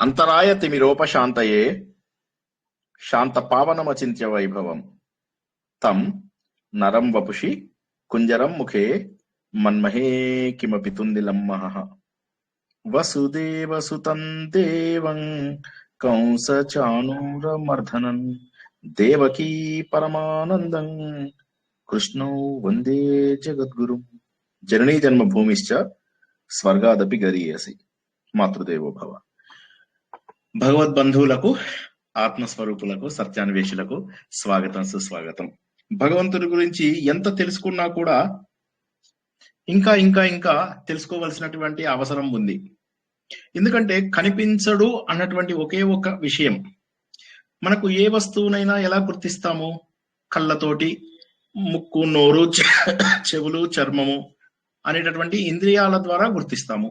అంతరాయ తిమిరోపశాంతయే శాంత పావనమచింత్య వైభవం తం నరం వపుషి కుంజరం ముఖే మన్మహే కిమపి తుందిలం మహః వసుదేవసుతం దేవం కంసచాణూరమర్ధనం దేవకీ పరమానందం కృష్ణౌ వందే జగద్గురుం. జననీ జన్మభూమిశ్చ స్వర్గాదపి గరీయసి మాతృదేవో భవ. భగవద్బంధువులకు, ఆత్మస్వరూపులకు, సత్యాన్వేషులకు స్వాగతం, సుస్వాగతం. భగవంతుడి గురించి ఎంత తెలుసుకున్నా కూడా ఇంకా ఇంకా ఇంకా తెలుసుకోవలసినటువంటి అవసరం ఉంది. ఎందుకంటే కనిపించడు అన్నటువంటి ఒకే ఒక విషయం. మనకు ఏ వస్తువునైనా ఎలా గుర్తిస్తాము? కళ్ళతోటి, ముక్కు, నోరు, చెవులు, చర్మము అనేటటువంటి ఇంద్రియాల ద్వారా గుర్తిస్తాము,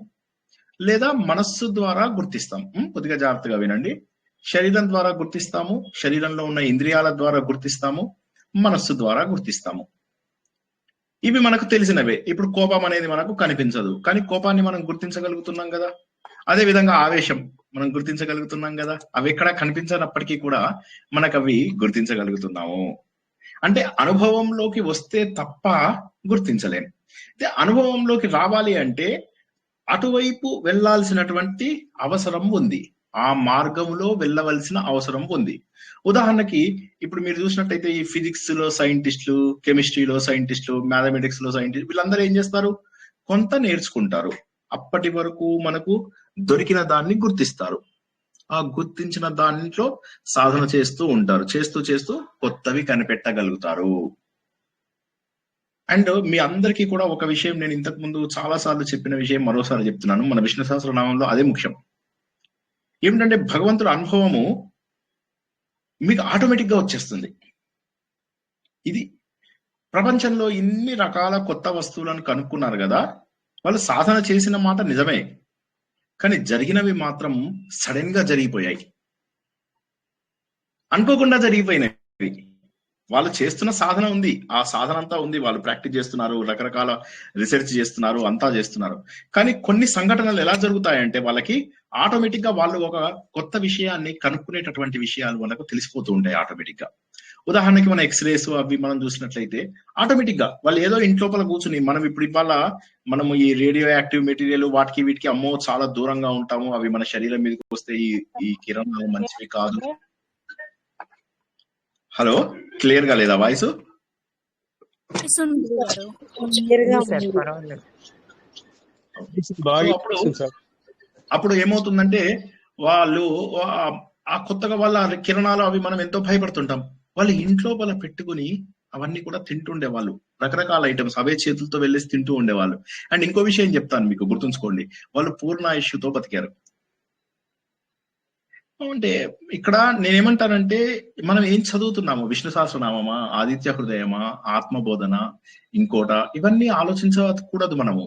లేదా మనస్సు ద్వారా గుర్తిస్తాం. కొద్దిగా జాగ్రత్తగా వినండి. శరీరం ద్వారా గుర్తిస్తాము, శరీరంలో ఉన్న ఇంద్రియాల ద్వారా గుర్తిస్తాము, మనస్సు ద్వారా గుర్తిస్తాము. ఇవి మనకు తెలిసినవే. ఇప్పుడు కోపం అనేది మనకు కనిపించదు, కానీ కోపాన్ని మనం గుర్తించగలుగుతున్నాం కదా. అదే విధంగా ఆవేశం మనం గుర్తించగలుగుతున్నాం కదా. అవి ఎక్కడ కనిపించనప్పటికీ కూడా మనకు అవి గుర్తించగలుగుతున్నాము. అంటే అనుభవంలోకి వస్తే తప్ప గుర్తించలేం. అయితే అనుభవంలోకి రావాలి అంటే అటువైపు వెళ్ళాల్సినటువంటి అవసరం ఉంది, ఆ మార్గంలో వెళ్ళవలసిన అవసరం ఉంది. ఉదాహరణకి ఇప్పుడు మీరు చూసినట్టయితే ఈ ఫిజిక్స్ లో సైంటిస్టులు, కెమిస్ట్రీలో సైంటిస్టులు, మ్యాథమెటిక్స్ లో సైంటిస్ట్, వీళ్ళందరూ ఏం చేస్తారు? కొంత నేర్చుకుంటారు. అప్పటి వరకు మనకు దొరికిన దాన్ని గుర్తిస్తారు. ఆ గుర్తించిన దాంట్లో సాధన చేస్తూ ఉంటారు. చేస్తూ చేస్తూ కొత్తవి కనిపెట్టగలుగుతారు. అండ్ మీ అందరికీ కూడా ఒక విషయం నేను ఇంతకు ముందు చాలా సార్లు చెప్పిన విషయం మరోసారి చెప్తున్నాను. మన విష్ణు సహస్రనామంలో అదే ముఖ్యం. ఏమిటంటే భగవంతుడి అనుభవము మీకు ఆటోమేటిక్ గా వచ్చేస్తుంది. ఇది ప్రపంచంలో ఇన్ని రకాల కొత్త వస్తువులను కనుక్కున్నారు కదా, వాళ్ళు సాధన చేసిన మాట నిజమే, కానీ జరిగినవి మాత్రం సడన్ గా జరిగిపోయాయి, అనుకోకుండా జరిగిపోయినవి. వాళ్ళు చేస్తున్న సాధన ఉంది, ఆ సాధన అంతా ఉంది, వాళ్ళు ప్రాక్టీస్ చేస్తున్నారు, రకరకాల రీసెర్చ్ చేస్తున్నారు, అంతా చేస్తున్నారు. కానీ కొన్ని సంఘటనలు ఎలా జరుగుతాయంటే వాళ్ళకి ఆటోమేటిక్ గా వాళ్ళు ఒక కొత్త విషయాన్ని కనుక్కునేటటువంటి విషయాలు వాళ్ళకు తెలిసిపోతూ ఉంటాయి ఆటోమేటిక్ గా. ఉదాహరణకి మన ఎక్స్రేస్ అవి మనం చూసినట్లయితే ఆటోమేటిక్ గా వాళ్ళు ఏదో ఇంట్లోపల కూర్చుని, మనం ఇప్పుడు ఇవాళ మనము ఈ రేడియో యాక్టివ్ మెటీరియల్ వాటికి వీటికి అమ్మో చాలా దూరంగా ఉంటాము, అవి మన శరీరం మీదకి వస్తే ఈ కిరణాలు మంచివి కాదు. హలో, క్లియర్ గా లేదా వాయిస్? అప్పుడు ఏమవుతుందంటే వాళ్ళు ఆ కొత్తగా వాళ్ళ కిరణాలు అవి మనం ఎంతో భయపడుతుంటాం. వాళ్ళు ఇంట్లో వాళ్ళ పెట్టుకుని అవన్నీ కూడా తింటుండేవాళ్ళు, రకరకాల ఐటమ్స్ అవే చేతులతో వెళ్ళేసి తింటూ ఉండేవాళ్ళు. అండ్ ఇంకో విషయం చెప్తాను మీకు, గుర్తుంచుకోండి, వాళ్ళు పూర్ణాయుష్యుతో బతికారు. అంటే ఇక్కడ నేనేమంటానంటే మనం ఏం చదువుతున్నాము? విష్ణు సహస్రనామమా, ఆదిత్య హృదయమా, ఆత్మబోధన, ఇంకోట, ఇవన్నీ ఆలోచించకూడదు మనము.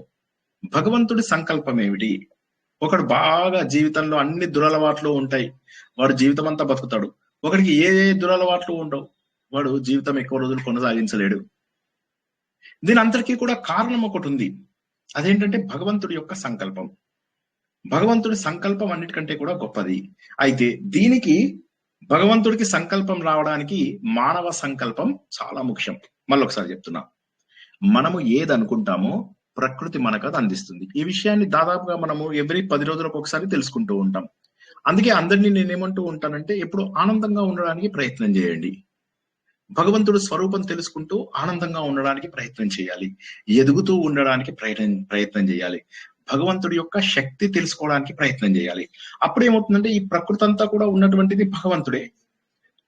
భగవంతుడి సంకల్పం ఏమిటి? ఒకడు బాగా జీవితంలో అన్ని దురలవాట్లు ఉంటాయి, వాడు జీవితం అంతా బతుకుతాడు. ఒకడికి ఏ దురలవాట్లు ఉండవు, వాడు జీవితం ఎక్కువ రోజులు కొనసాగించలేడు. దీని అందరికీ కూడా కారణం ఒకటి ఉంది, అదేంటంటే భగవంతుడి యొక్క సంకల్పం. భగవంతుడి సంకల్పం అన్నిటికంటే కూడా గొప్పది. అయితే దీనికి భగవంతుడికి సంకల్పం రావడానికి మానవ సంకల్పం చాలా ముఖ్యం. మళ్ళొకసారి చెప్తున్నా, మనము ఏది అనుకుంటామో ప్రకృతి మనకు అది అందిస్తుంది. ఈ విషయాన్ని దాదాపుగా మనము ఎవ్రీ 10 రోజులకు ఒకసారి తెలుసుకుంటూ ఉంటాం. అందుకే అందరినీ నేనేమంటూ ఉంటానంటే ఎప్పుడు ఆనందంగా ఉండడానికి ప్రయత్నం చేయండి. భగవంతుడు స్వరూపం తెలుసుకుంటూ ఆనందంగా ఉండడానికి ప్రయత్నం చేయాలి, ఎదుగుతూ ఉండడానికి ప్రయత్నం చేయాలి, భగవంతుడి యొక్క శక్తి తెలుసుకోవడానికి ప్రయత్నం చేయాలి. అప్పుడు ఏమవుతుందంటే ఈ ప్రకృతి అంతా కూడా ఉన్నటువంటిది భగవంతుడే.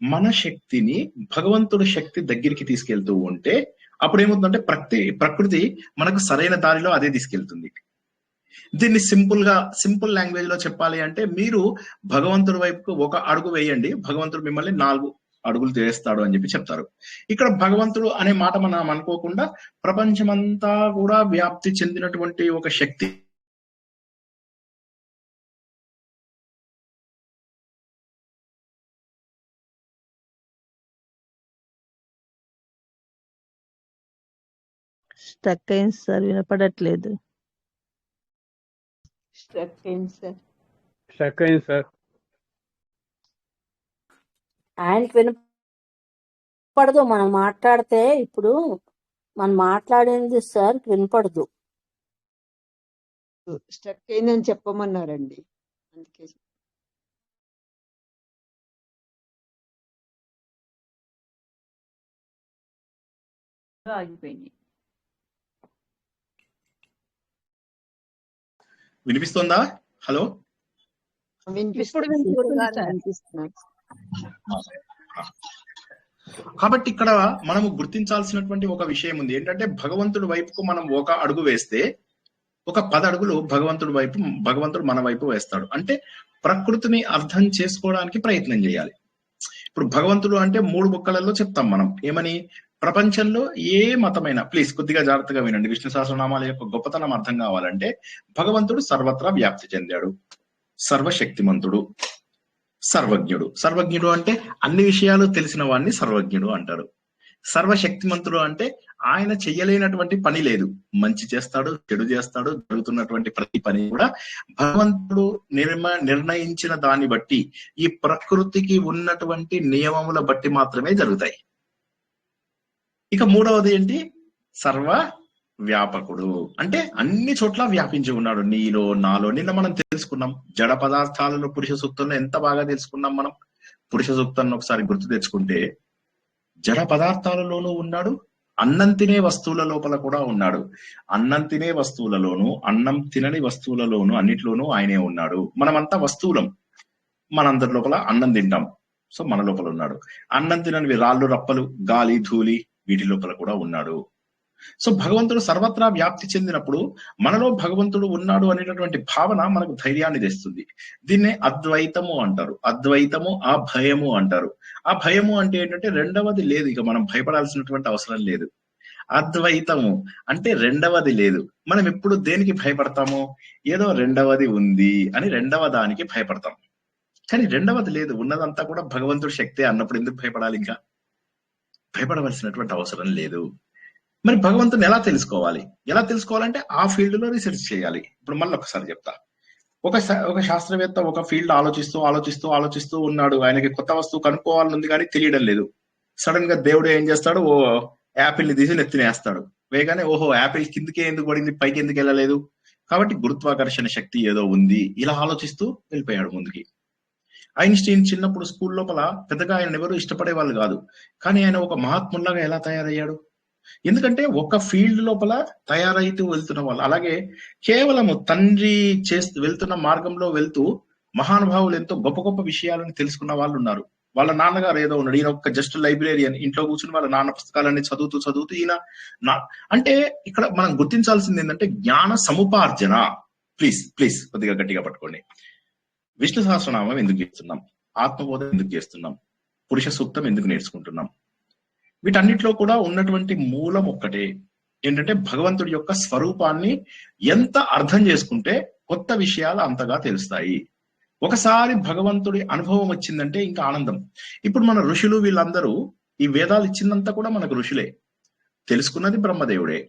మన శక్తిని భగవంతుడి శక్తి దగ్గరికి తీసుకెళ్తూ ఉంటే అప్పుడు ఏమవుతుందంటే ప్రకృతి మనకు సరైన దారిలో అదే తీసుకెళ్తుంది. దీన్ని సింపుల్ లాంగ్వేజ్ లో చెప్పాలి అంటే, మీరు భగవంతుడి వైపుకు ఒక అడుగు వేయండి, భగవంతుడు మిమ్మల్ని 4 అడుగులు వేస్తాడు అని చెప్పి చెప్తారు. ఇక్కడ భగవంతుడు అనే మాట మనం అనుకోకుండా ప్రపంచమంతా కూడా వ్యాప్తి చెందినటువంటి ఒక శక్తి. స్టక్ అయింది సార్, వినపడట్లేదు. స్టక్ అయింది సార్. ఆయనకి వినపడదు మనం మాట్లాడితే. ఇప్పుడు మనం మాట్లాడింది సార్ వినపడదు. స్ట్రక్ అయిందని చెప్పమన్నారండి, అందుకే. ఆగిపోయింది. వినిపిస్తుందా? హలో, ఇప్పుడు వినిపిస్తుంది సార్. వినిపిస్తున్నారు. కాబట్టి ఇక్కడ మనము గుర్తించాల్సినటువంటి ఒక విషయం ఉంది. ఏంటంటే భగవంతుడి వైపుకు మనం ఒక అడుగు వేస్తే ఒక 10 అడుగులు భగవంతుడు మన వైపు వేస్తాడు. అంటే ప్రకృతిని అర్థం చేసుకోవడానికి ప్రయత్నం చేయాలి. ఇప్పుడు భగవంతుడు అంటే 3 ముక్కలలో చెప్తాం మనం. ఏమని? ప్రపంచంలో ఏ మతమైనా, ప్లీజ్ కొద్దిగా జాగ్రత్తగా వినండి, విష్ణు సహస్రనామాల యొక్క గొప్పతనం అర్థం కావాలంటే, భగవంతుడు సర్వత్రా వ్యాప్తి చెందాడు, సర్వశక్తిమంతుడు, సర్వజ్ఞుడు. సర్వజ్ఞుడు అంటే అన్ని విషయాలు తెలిసిన వాడిని సర్వజ్ఞుడు అంటారు. సర్వశక్తిమంతుడు అంటే ఆయన చెయ్యలేనటువంటి పని లేదు. మంచి చేస్తాడు, చెడు చేస్తాడు. జరుగుతున్నటువంటి ప్రతి పని కూడా భగవంతుడు నిర్ణయించిన దాన్ని బట్టి, ఈ ప్రకృతికి ఉన్నటువంటి నియమముల బట్టి మాత్రమే జరుగుతాయి. ఇక మూడవది ఏంటి? సర్వ వ్యాపకుడు అంటే అన్ని చోట్ల వ్యాపించి ఉన్నాడు, నీలో నాలో. నిన్న మనం తెలుసుకున్నాం జడ పదార్థాలలో పురుష సూక్తంలో ఎంత బాగా తెలుసుకున్నాం మనం. పురుష సూక్తాన్ని ఒకసారి గుర్తు తెచ్చుకుంటే, జడ పదార్థాలలోనూ ఉన్నాడు, అన్నం తినే వస్తువుల లోపల కూడా ఉన్నాడు. అన్నం తినే వస్తువులలోను, అన్నం తినని వస్తువులలోను, అన్నిట్లోనూ ఆయనే ఉన్నాడు. మనమంతా వస్తువులం, మనందరి లోపల అన్నం తింటాం, సో మన లోపల ఉన్నాడు. అన్నం తిననివి రాళ్ళు, రప్పలు, గాలి, ధూళి, వీటి లోపల కూడా ఉన్నాడు. సో భగవంతుడు సర్వత్రా వ్యాప్తి చెందినప్పుడు మనలో భగవంతుడు ఉన్నాడు అనేటటువంటి భావన మనకు ధైర్యాన్ని తెస్తుంది. దీన్నే అద్వైతము అంటారు. అద్వైతము, ఆ భయము అంటారు. ఆ భయము అంటే ఏంటంటే రెండవది లేదు, ఇక మనం భయపడాల్సినటువంటి అవసరం లేదు. అద్వైతము అంటే రెండవది లేదు. మనం ఎప్పుడు దేనికి భయపడతాము? ఏదో రెండవది ఉంది అని రెండవ దానికి భయపడతాం. కానీ రెండవది లేదు, ఉన్నదంతా కూడా భగవంతుడి శక్తే అన్నప్పుడు ఎందుకు భయపడాలి? ఇంకా భయపడవలసినటువంటి అవసరం లేదు. మరి భగవంతుని ఎలా తెలుసుకోవాలి? ఎలా తెలుసుకోవాలంటే ఆ ఫీల్డ్ లో రీసెర్చ్ చేయాలి. ఇప్పుడు మళ్ళీ ఒకసారి చెప్తా. ఒక శాస్త్రవేత్త ఒక ఫీల్డ్ ఆలోచిస్తూ ఉన్నాడు. ఆయనకి కొత్త వస్తువు కనుక్కోవాలని ఉంది కానీ తెలియడం లేదు. సడన్ గా దేవుడు ఏం చేస్తాడు? ఓ యాపిల్ ని తీసి నెత్తినేస్తాడు. వేగానే ఓహో, యాపిల్ కిందకే ఎందుకు పడింది, పైకి ఎందుకు వెళ్ళలేదు? కాబట్టి గురుత్వాకర్షణ శక్తి ఏదో ఉంది. ఇలా ఆలోచిస్తూ వెళ్ళిపోయాడు ముందుకి. ఐన్స్టీన్ చిన్నప్పుడు స్కూల్ లోపల పెద్దగా ఆయన ఎవరు ఇష్టపడే వాళ్ళు కాదు, కానీ ఆయన ఒక మహాత్ముల్లాగా ఎలా తయారయ్యాడు? ఎందుకంటే ఒక ఫీల్డ్ లోపల తయారైతూ వెళ్తున్న వాళ్ళు. అలాగే కేవలము తండ్రి వెళ్తున్న మార్గంలో వెళ్తూ మహానుభావులు ఎంతో గొప్ప గొప్ప విషయాలను తెలుసుకున్న వాళ్ళు ఉన్నారు. వాళ్ళ నాన్నగారు ఏదో ఉన్నాడు, ఈయన ఒక జస్ట్ లైబ్రేరియన్, ఇంట్లో కూర్చుని వాళ్ళ నాన్న పుస్తకాలన్నీ చదువుతూ ఈయన అంటే ఇక్కడ మనం గుర్తించాల్సింది ఏంటంటే జ్ఞాన సముపార్జన. ప్లీజ్ కొద్దిగా గట్టిగా పట్టుకోండి. విష్ణు సహస్రనామం ఎందుకు చేస్తున్నాం? ఆత్మబోధ ఎందుకు చేస్తున్నాం? పురుష సూక్తం ఎందుకు నేర్చుకుంటున్నాం? వీటన్నిటిలో కూడా ఉన్నటువంటి మూలం ఒక్కటే, ఏంటంటే భగవంతుడి యొక్క స్వరూపాన్ని ఎంత అర్థం చేసుకుంటే కొత్త విషయాలు అంతగా తెలుస్తాయి. ఒకసారి భగవంతుడి అనుభవం వచ్చిందంటే ఇంకా ఆనందం. ఇప్పుడు మన ఋషులు వీళ్ళందరూ ఈ వేదాలు ఇచ్చిందంతా కూడా మనకు ఋషులే, తెలుసుకున్నది బ్రహ్మదేవుడే.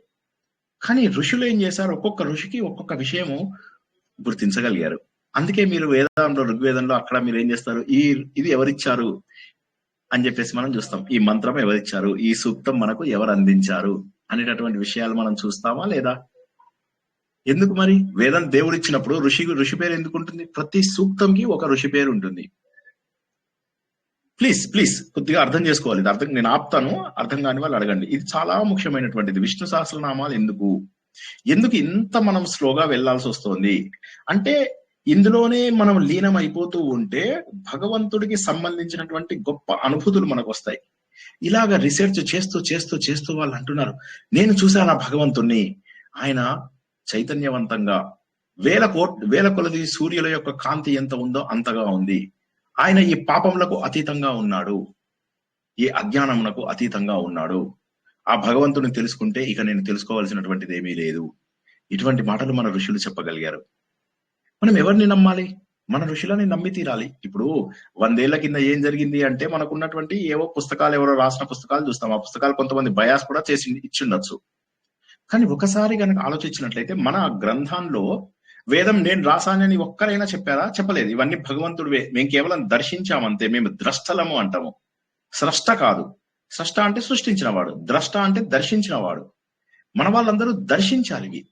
కానీ ఋషులు ఏం చేశారు? ఒక్కొక్క ఋషికి ఒక్కొక్క విషయము గుర్తించగలిగారు. అందుకే మీరు వేదంలో, ఋగ్వేదంలో అక్కడ మీరు ఏం చేస్తారు? ఇది ఎవరిచ్చారు అని చెప్పేసి మనం చూస్తాం. ఈ మంత్రం ఎవరిచ్చారు, ఈ సూక్తం మనకు ఎవరు అందించారు అనేటటువంటి విషయాలు మనం చూస్తామా లేదా? ఎందుకు మరి? వేదం దేవుడు ఇచ్చినప్పుడు ఋషి పేరు ఎందుకు ఉంటుంది? ప్రతి సూక్తంకి ఒక ఋషి పేరు ఉంటుంది. ప్లీజ్ కొద్దిగా అర్థం చేసుకోవాలి. ఇది నేను ఆపుతాను, అర్థం కాని వాళ్ళు అడగండి. ఇది చాలా ముఖ్యమైనటువంటిది. విష్ణు సహస్రనామాలు ఎందుకు ఇంత మనం స్లోగా వెళ్లాల్సి వస్తుంది అంటే, ఇందులోనే మనం లీనం అయిపోతూ ఉంటే భగవంతుడికి సంబంధించినటువంటి గొప్ప అనుభూతులు మనకు వస్తాయి. ఇలాగ రీసెర్చ్ చేస్తూ వాళ్ళు అంటున్నారు, నేను చూశాను ఆ భగవంతుణ్ణి, ఆయన చైతన్యవంతంగా వేల కొలది సూర్యుల యొక్క కాంతి ఎంత ఉందో అంతగా ఉంది. ఆయన ఈ పాపములకు అతీతంగా ఉన్నాడు, ఈ అజ్ఞానమునకు అతీతంగా ఉన్నాడు. ఆ భగవంతుని తెలుసుకుంటే ఇక నేను తెలుసుకోవాల్సినటువంటిది ఏమీ లేదు. ఇటువంటి మాటలు మన ఋషులు చెప్పగలిగారు. మనం ఎవరిని నమ్మాలి? మన ఋషులని నమ్మి తీరాలి. ఇప్పుడు 100 ఏళ్ల కింద ఏం జరిగింది అంటే, మనకున్నటువంటి ఏవో పుస్తకాలు, ఎవరో రాసిన పుస్తకాలు చూస్తాం. ఆ పుస్తకాలు కొంతమంది బయాస్ కూడా ఇచ్చిండొచ్చు. కానీ ఒకసారి కనుక ఆలోచించినట్లయితే మన గ్రంథంలో వేదం నేను రాసానని ఒక్కరైనా చెప్పారా? చెప్పలేదు. ఇవన్నీ భగవంతుడివే. మేము కేవలం దర్శించామంతే. మేము ద్రష్టలము అంటాము, స్రష్ట కాదు. స్రష్ట అంటే సృష్టించిన వాడు, ద్రష్ట అంటే దర్శించిన వాడు. మన వాళ్ళందరూ దర్శించాలి ఇవి.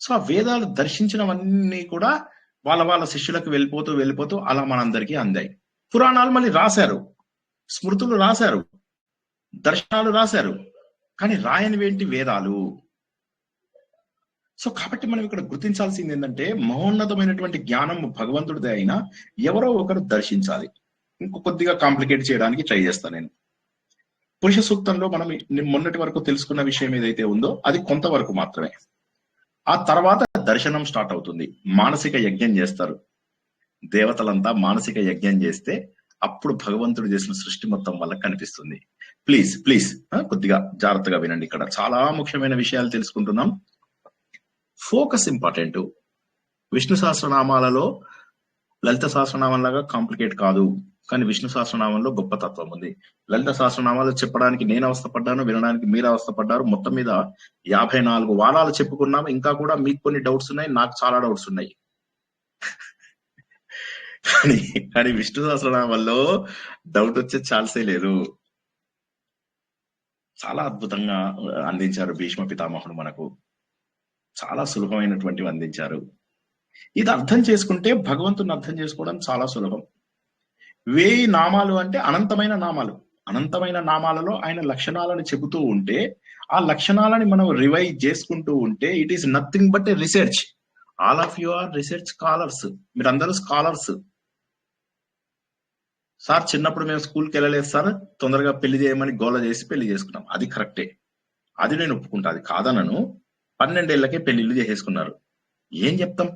సో ఆ వేదాలు దర్శించినవన్నీ కూడా వాళ్ళ వాళ్ళ శిష్యులకు వెళ్ళిపోతూ వెళ్ళిపోతూ అలా మనందరికీ అందాయి. పురాణాలు మళ్ళీ రాశారు, స్మృతులు రాశారు, దర్శనాలు రాశారు, కానీ రాయనివేంటి వేదాలు. సో కాబట్టి మనం ఇక్కడ గుర్తించాల్సింది ఏంటంటే మహోన్నతమైనటువంటి జ్ఞానం భగవంతుడిదే అయినా ఎవరో ఒకరు దర్శించాలి. ఇంకో కొద్దిగా కాంప్లికేట్ చేయడానికి ట్రై చేస్తాను నేను. పురుష సూక్తంలో మనం మొన్నటి వరకు తెలుసుకున్న విషయం ఏదైతే ఉందో అది కొంతవరకు మాత్రమే. ఆ తర్వాత దర్శనం స్టార్ట్ అవుతుంది. మానసిక యజ్ఞం చేస్తారు దేవతలంతా. మానసిక యజ్ఞం చేస్తే అప్పుడు భగవంతుడు చేసిన సృష్టి మొత్తం వల్ల కనిపిస్తుంది. ప్లీజ్ ప్లీజ్ కొద్దిగా జాగ్రత్తగా వినండి. ఇక్కడ చాలా ముఖ్యమైన విషయాలు తెలుసుకుంటున్నాం. Focus important. విష్ణు సహస్రనామాలలో లలిత సహస్రనామం లాగా కాంప్లికేట్ కాదు, కానీ విష్ణు సహస్రనామంలో గొప్ప తత్వం ఉంది. లలిత సహస్రనామాలు చెప్పడానికి నేను అవస్థపడ్డాను, వినడానికి మీరు అవస్థపడ్డారు. మొత్తం మీద 54 వారాలు చెప్పుకున్నాం. ఇంకా కూడా మీకు కొన్ని డౌట్స్ ఉన్నాయి, నాకు చాలా డౌట్స్ ఉన్నాయి. కానీ విష్ణు సహస్రనామంలో డౌట్ వచ్చే ఛాన్సే లేదు. చాలా అద్భుతంగా అందించారు భీష్మ పితామహుడు మనకు. చాలా సులభమైనటువంటివి అందించారు. ఇది అర్థం చేసుకుంటే భగవంతుని అర్థం చేసుకోవడం చాలా సులభం. 1000 నామాలు అంటే అనంతమైన నామాలు. అనంతమైన నామాలలో ఆయన లక్షణాలను చెబుతూ ఉంటే ఆ లక్షణాలని మనం రివైజ్ చేసుకుంటూ ఉంటే it is nothing but a research. All of you are research scholars. మీరందరూ స్కాలర్స్. సార్ చిన్నప్పుడు మేము స్కూల్కి వెళ్ళలేదు సార్, తొందరగా పెళ్లి చేయమని గోల చేసి పెళ్లి చేసుకున్నాం. అది కరెక్టే, అది నేను ఒప్పుకుంటా, అది కాదనను. 12 ఏళ్లకే పెళ్లిళ్ళు చేసేసుకున్నారు. ఏం చెప్తాం?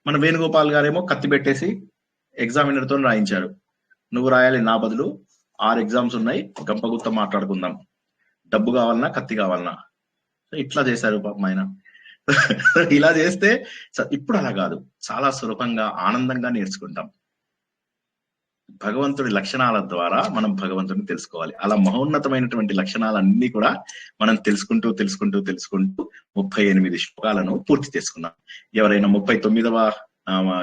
మన వేణుగోపాల్ గారేమో కత్తి పెట్టేసి ఎగ్జామినర్ తో రాయించారు. నువ్వు రాయాలి నా బదులు, 6 ఎగ్జామ్స్ ఉన్నాయి, గంపగుత్త మాట్లాడుకుందాం, డబ్బు కావాలన్నా కత్తి కావాలన్నా. ఇట్లా చేశారు పాపం ఆయన. ఇలా చేస్తే ఇప్పుడు అలా కాదు, చాలా సులభంగా ఆనందంగా నేర్చుకుంటాం. భగవంతుడి లక్షణాల ద్వారా మనం భగవంతుడిని తెలుసుకోవాలి. అలా మహోన్నతమైనటువంటి లక్షణాలన్నీ కూడా మనం తెలుసుకుంటూ 38 శ్లోకాలను పూర్తి చేసుకున్నాం. ఎవరైనా 39వ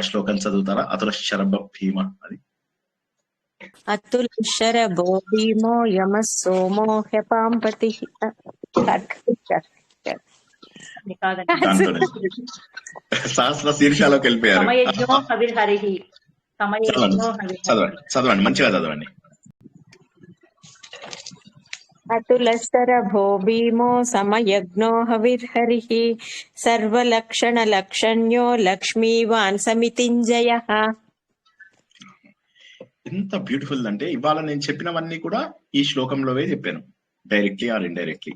శ్లోకం చదువుతారా? అతుల శరభ భీమ. అది అతుల శరభో భీమో యమ సోమో హ్యపాంపతి. సహస్ర శీర్షాలోకి వెళ్ళిపోయారు. చదవండి, మంచిగా చదవండి. అతుల శరభో భీమో సమయజ్ఞో హవిర్హరిః సర్వలక్షణ లక్షణ్యో లక్ష్మీవాన్ సమితింజయః. ఎంత బ్యూటిఫుల్ అంటే ఇవాళ నేను చెప్పినవన్నీ కూడా ఈ శ్లోకంలోవే చెప్పాను, డైరెక్ట్లీ ఆర్ ఇండైరెక్ట్లీ.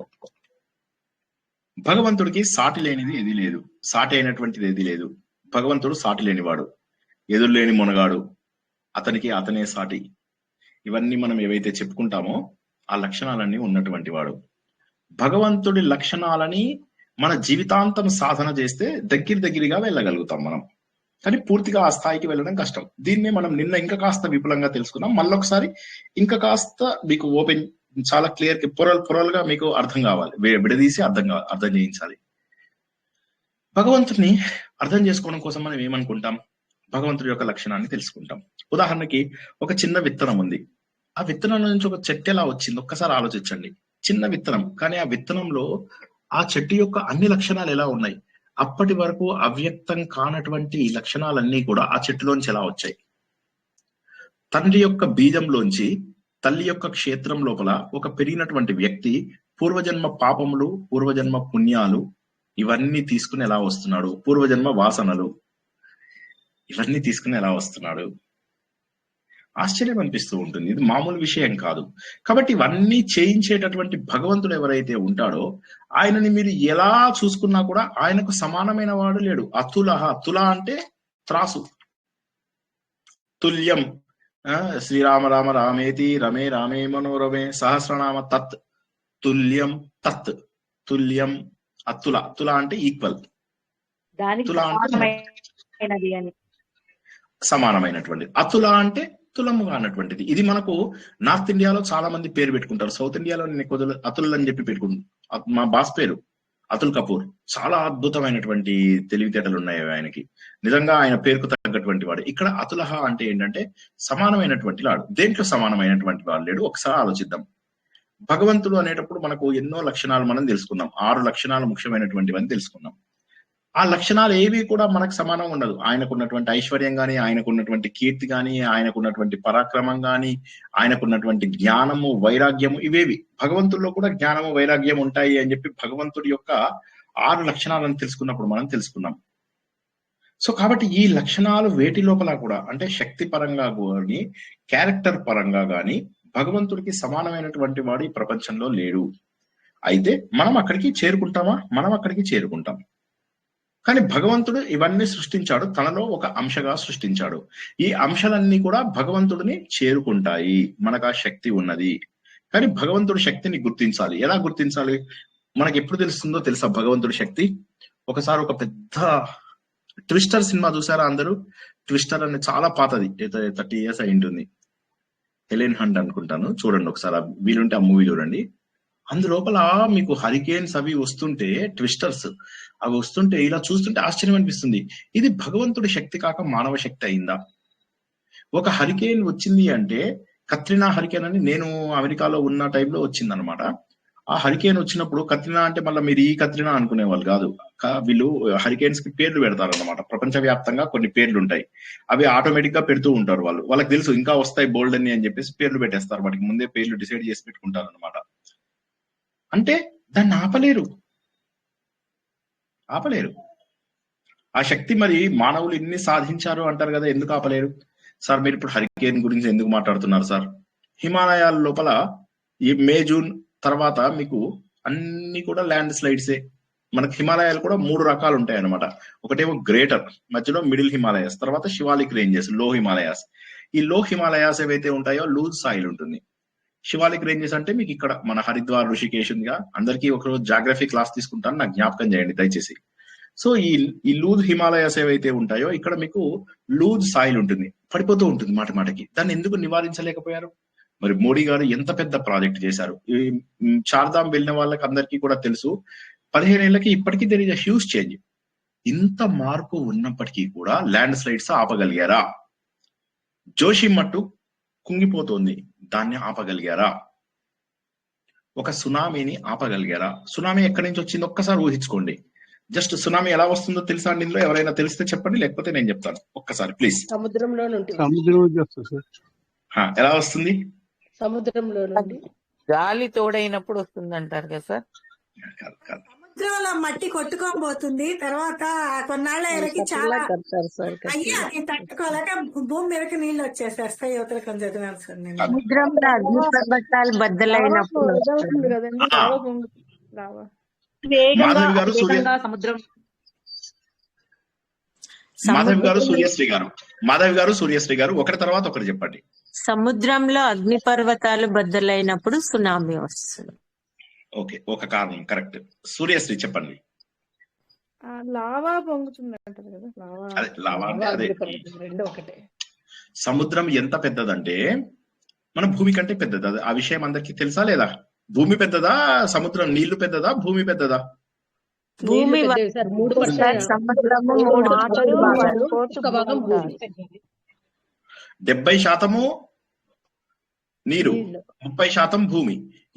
భగవంతుడికి సాటి లేనిది ఏది లేదు, సాటి అయినటువంటిది ఏది లేదు. భగవంతుడు సాటి లేనివాడు, ఎదురులేని మునగాడు, అతనికి అతనే సాటి. ఇవన్నీ మనం ఏవైతే చెప్పుకుంటామో ఆ లక్షణాలన్నీ ఉన్నటువంటి వాడు. భగవంతుడి లక్షణాలని మన జీవితాంతం సాధన చేస్తే దగ్గరగా వెళ్ళగలుగుతాం మనం, కానీ పూర్తిగా ఆ స్థాయికి వెళ్ళడం కష్టం. దీన్నే మనం నిన్న ఇంకా కాస్త విపులంగా తెలుసుకున్నాం. మళ్ళొకసారి ఇంకా కాస్త మీకు ఓపెన్, చాలా క్లియర్ పొరలుగా మీకు అర్థం కావాలి, విడదీసి అర్థం చేయించాలి. భగవంతుడిని అర్థం చేసుకోవడం కోసం మనం ఏమనుకుంటాం? భగవంతుడి యొక్క లక్షణాన్ని తెలుసుకుంటాం. ఉదాహరణకి ఒక చిన్న విత్తనం ఉంది. ఆ విత్తనం నుంచి ఒక చెట్టు ఎలా వచ్చింది ఒక్కసారి ఆలోచించండి. చిన్న విత్తనం, కానీ ఆ విత్తనంలో ఆ చెట్టు యొక్క అన్ని లక్షణాలు ఎలా ఉన్నాయి? అప్పటి వరకు అవ్యక్తం కానటువంటి లక్షణాలన్నీ కూడా ఆ చెట్టులోంచి ఎలా వచ్చాయి? తండ్రి యొక్క బీజంలోంచి తల్లి యొక్క క్షేత్రం లోపల ఒక పెరిగినటువంటి వ్యక్తి పూర్వజన్మ పాపములు, పూర్వజన్మ పుణ్యాలు ఇవన్నీ తీసుకుని ఎలా వస్తున్నాడు? పూర్వజన్మ వాసనలు ఇవన్నీ తీసుకుని ఎలా వస్తున్నాడు? ఆశ్చర్యం అనిపిస్తూ ఉంటుంది. ఇది మామూలు విషయం కాదు. కాబట్టి ఇవన్నీ చేయించేటటువంటి భగవంతుడు ఎవరైతే ఉంటాడో ఆయనని మీరు ఎలా చూసుకున్నా కూడా ఆయనకు సమానమైన వాడు లేడు. అతులహ, తుల అంటే త్రాసు, తుల్యం. శ్రీరామ రామ రామేతి రమే రామే మనోరమే సహస్రనామ తత్ తుల్యం తత్. తుల్యం అతుల, తుల అంటే ఈక్వల్, తుల అంటే సమానమైనటువంటి, అతుల అంటే తులముగా అన్నటువంటిది. ఇది మనకు నార్త్ ఇండియాలో చాలా మంది పేరు పెట్టుకుంటారు. సౌత్ ఇండియాలో నేను అతుల్ అని చెప్పి పెట్టుకుంటాను. మా బాస్ పేరు అతుల్ కపూర్ చాలా అద్భుతమైనటువంటి తెలివితేటలు ఉన్నాయి ఆయనకి. నిజంగా ఆయన పేరుకు తగ్గటువంటి వాడు. ఇక్కడ అతులహ అంటే ఏంటంటే సమానమైనటువంటి వాడు. దేంట్లో సమానమైనటువంటి వాడు లేడు. ఒకసారి ఆలోచిద్దాం. భగవంతుడు అనేటప్పుడు మనకు ఎన్నో లక్షణాలు మనం తెలుసుకున్నాం. 6 లక్షణాలు ముఖ్యమైనటువంటివని తెలుసుకున్నాం. ఆ లక్షణాలు ఏవి కూడా మనకు సమానం ఉండదు. ఆయనకున్నటువంటి ఐశ్వర్యం గాని, ఆయనకున్నటువంటి కీర్తి గాని, ఆయనకున్నటువంటి పరాక్రమం గాని, ఆయనకున్నటువంటి జ్ఞానము, వైరాగ్యము, ఇవేవి భగవంతుల్లో కూడా జ్ఞానము, వైరాగ్యం ఉంటాయి అని చెప్పి భగవంతుడి యొక్క 6 లక్షణాలను తెలుసుకున్నప్పుడు మనం తెలుసుకున్నాం. సో కాబట్టి ఈ లక్షణాలు వేటి లోపల కూడా అంటే శక్తి పరంగా కానీ, క్యారెక్టర్ పరంగా గాని భగవంతుడికి సమానమైనటువంటి వాడు ఈ ప్రపంచంలో లేడు. అయితే మనం అక్కడికి చేరుకుంటామా? మనం అక్కడికి చేరుకుంటాం. కానీ భగవంతుడు ఇవన్నీ సృష్టించాడు, తనలో ఒక అంశగా సృష్టించాడు. ఈ అంశాలన్నీ కూడా భగవంతుడిని చేరుకుంటాయి. మనకు ఆ శక్తి ఉన్నది. కానీ భగవంతుడి శక్తిని గుర్తించాలి. ఎలా గుర్తించాలి? మనకి ఎప్పుడు తెలుస్తుందో తెలుసా భగవంతుడి శక్తి? ఒకసారి ఒక పెద్ద ట్విస్టర్ సినిమా చూసారా అందరూ? ట్విస్టర్ అనేది చాలా పాతది, 30 years అయి ఉంటుంది. హెలెన్ హంట్ అనుకుంటాను. చూడండి ఒకసారి, వీలుంటే ఆ మూవీ చూడండి. అందులోపల మీకు హరికేన్స్ అవి వస్తుంటే, ట్విస్టర్స్ అవి వస్తుంటే ఇలా చూస్తుంటే ఆశ్చర్యం అనిపిస్తుంది. ఇది భగవంతుడి శక్తి కాక మానవ శక్తి అయిందా? ఒక హరికేన్ వచ్చింది అంటే, కత్రినా హరికేన్ అని నేను అమెరికాలో ఉన్న టైంలో వచ్చింది అనమాట. ఆ హరికేన్ వచ్చినప్పుడు కత్రినా అంటే మళ్ళీ మీరు ఈ కత్రినా అనుకునే వాళ్ళు కాదు. వీళ్ళు హరికేన్స్ కి పేర్లు పెడతారు అనమాట. ప్రపంచవ్యాప్తంగా కొన్ని పేర్లు ఉంటాయి. అవి ఆటోమేటిక్ గా పెడుతూ ఉంటారు వాళ్ళు. వాళ్ళకి తెలుసు ఇంకా వస్తాయి బోల్డ్ అని చెప్పేసి పేర్లు పెట్టేస్తారు. వాటికి ముందే పేర్లు డిసైడ్ చేసి పెట్టుకుంటారు అనమాట. అంటే దాన్ని ఆపలేరు. ఆ శక్తి మరి మానవులు ఇన్ని సాధించారు అంటారు కదా, ఎందుకు ఆపలేరు? సార్ మీరు ఇప్పుడు హరికేన్ గురించి ఎందుకు మాట్లాడుతున్నారు సార్? హిమాలయాల లోపల ఈ మే జూన్ తర్వాత మీకు అన్ని కూడా ల్యాండ్ స్లైడ్సే. మనకి హిమాలయాలు కూడా 3 రకాలు ఉంటాయి అనమాట. ఒకటేమో గ్రేటర్, మధ్యలో మిడిల్ హిమాలయాస్, తర్వాత శివాలిక్ రేంజెస్, లో హిమాలయాస్. ఈ లో హిమాలయాస్ ఏవైతే ఉంటాయో లూజ్ సాయిల్ ఉంటుంది. శివాలిక్ రేంజెస్ అంటే మీకు ఇక్కడ మన హరిద్వార్, ఋషికేశ్ గా అందరికీ ఒకరోజు జాగ్రఫీ క్లాస్ తీసుకుంటాను, నాకు జ్ఞాపకం చేయండి దయచేసి. సో ఈ లూజ్ హిమాలయాస్ ఏవైతే ఉంటాయో ఇక్కడ మీకు లూజ్ సాయిల్ ఉంటుంది, పడిపోతూ ఉంటుంది మాటికి. దాన్ని ఎందుకు నివారించలేకపోయారు? మరి మోడీ గారు ఎంత పెద్ద ప్రాజెక్ట్ చేశారు. ఈ చార్ధామ్ వెళ్ళిన వాళ్ళకి అందరికీ కూడా తెలుసు, 15 ఏళ్ళకి ఇప్పటికీ there is a huge change. ఇంత మార్పు ఉన్నప్పటికీ కూడా ల్యాండ్ స్లైడ్స్ ఆపగలిగారా? జోషిమట్టు కుంగిపోతోంది, దాన్ని ఆపగలిగారా? ఒక సునామీని ఆపగలిగారా? సునామీ ఎక్కడి నుంచి వచ్చింది ఒక్కసారి ఊహించుకోండి. జస్ట్ సునామీ ఎలా వస్తుందో తెలుసా అండి? ఇందులో ఎవరైనా తెలిస్తే చెప్పండి, లేకపోతే నేను చెప్తాను. ఒక్కసారి ప్లీజ్. సముద్రంలో నుండి ఎలా వస్తుంది? సముద్రంలో నుండి గాలి తోడైనప్పుడు వస్తుంది అంటారు కదా సార్. సముద్రంలో మట్టి కొట్టుకొని పోతుంది. తర్వాత కొన్నాళ్ళ ఎరకి చాలా అయ్యా తట్టుకోలేక భూమి మీదకి నీళ్ళు వచ్చేసేస్తాయి. యువతలు కొంచెం చదివాను సార్ నేను. సముద్రంలో అగ్ని పర్వతాలు బద్దలైనప్పుడు మాధవి గారు సూర్యశ్రీ గారు ఒకటి తర్వాత ఒకటి చెప్పండి. సముద్రంలో అగ్ని పర్వతాలు బద్దలైనప్పుడు సునామీ వస్తుంది. ఓకే, ఒక కారణం కరెక్ట్. సూర్యశ్రీ చెప్పండి. లావా పొంగుతుంది అంటారు కదా, లావా అంటే అదే. రెండు ఒకటే. సముద్రం ఎంత పెద్దదంటే మన భూమి కంటే పెద్దది. ఆ విషయం అందరికీ తెలుసా లేదా? భూమి పెద్దదా సముద్రం? నీళ్లు పెద్దదా భూమి పెద్దదా? భూమి 70% నీరు, 30% భూమి.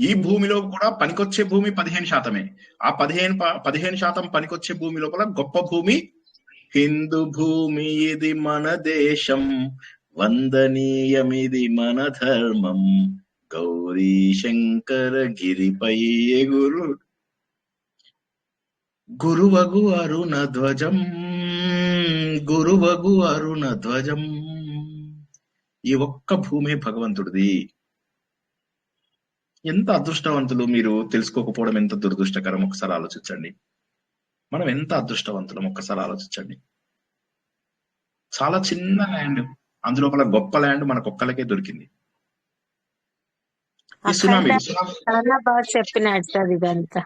ఈ భూమిలో కూడా పనికొచ్చే భూమి 15%. ఆ 15% పనికొచ్చే భూమి లోపల గొప్ప భూమి హిందూ భూమి. ఇది మన దేశం, వందనీయమిది మన ధర్మం, గౌరీ శంకర గిరిపై ఎగురు గురువగు అరుణ ధ్వజం, గురువగు అరుణ ధ్వజం. ఈ ఒక్క భూమే భగవంతుడిది. ఎంత అదృష్టవంతులు! మీరు తెలుసుకోకపోవడం ఎంత దురదృష్టకరం. ఒకసారి ఆలోచించండి. మనం ఎంత అదృష్టవంతులం ఒక్కసారి ఆలోచించండి. చాలా చిన్న ల్యాండ్, అందులోపల గొప్ప ల్యాండ్ మనకొక్కలకే దొరికింది. ఈ సునామీ చాలా బాగా చెప్పినాడు సార్. ఇదంతా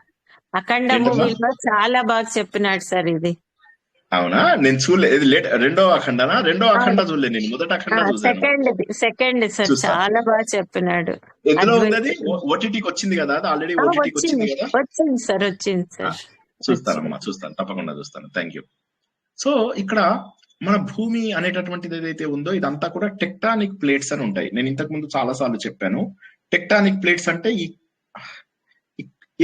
అఖండ మూవీలో చాలా బాగా చెప్పినాడు సార్ ఇది. అవునా? నేను చూడలేదు. రెండో అఖండనా? రెండో అఖండ చూడలేదు నేను, మొదటి అఖండ చూసాను. సెకండ్ సార్ చాలా బాగా చెప్పినాడు. ఎందులో ఉన్నది? ఓటీటీకి వచ్చింది కదా, ఆల్రెడీ ఓటీటీకి వచ్చింది కదా. వచ్చింది సార్. చూస్తానమ్మా, చూస్తాను, తప్పకుండా చూస్తాను. Thank you. సో ఇక్కడ మన భూమి అనేటటువంటిది ఏదైతే ఉందో ఇదంతా కూడా టెక్టానిక్ ప్లేట్స్ అని ఉంటాయి. నేను ఇంతకు ముందు చాలా సార్లు చెప్పాను. టెక్టానిక్ ప్లేట్స్ అంటే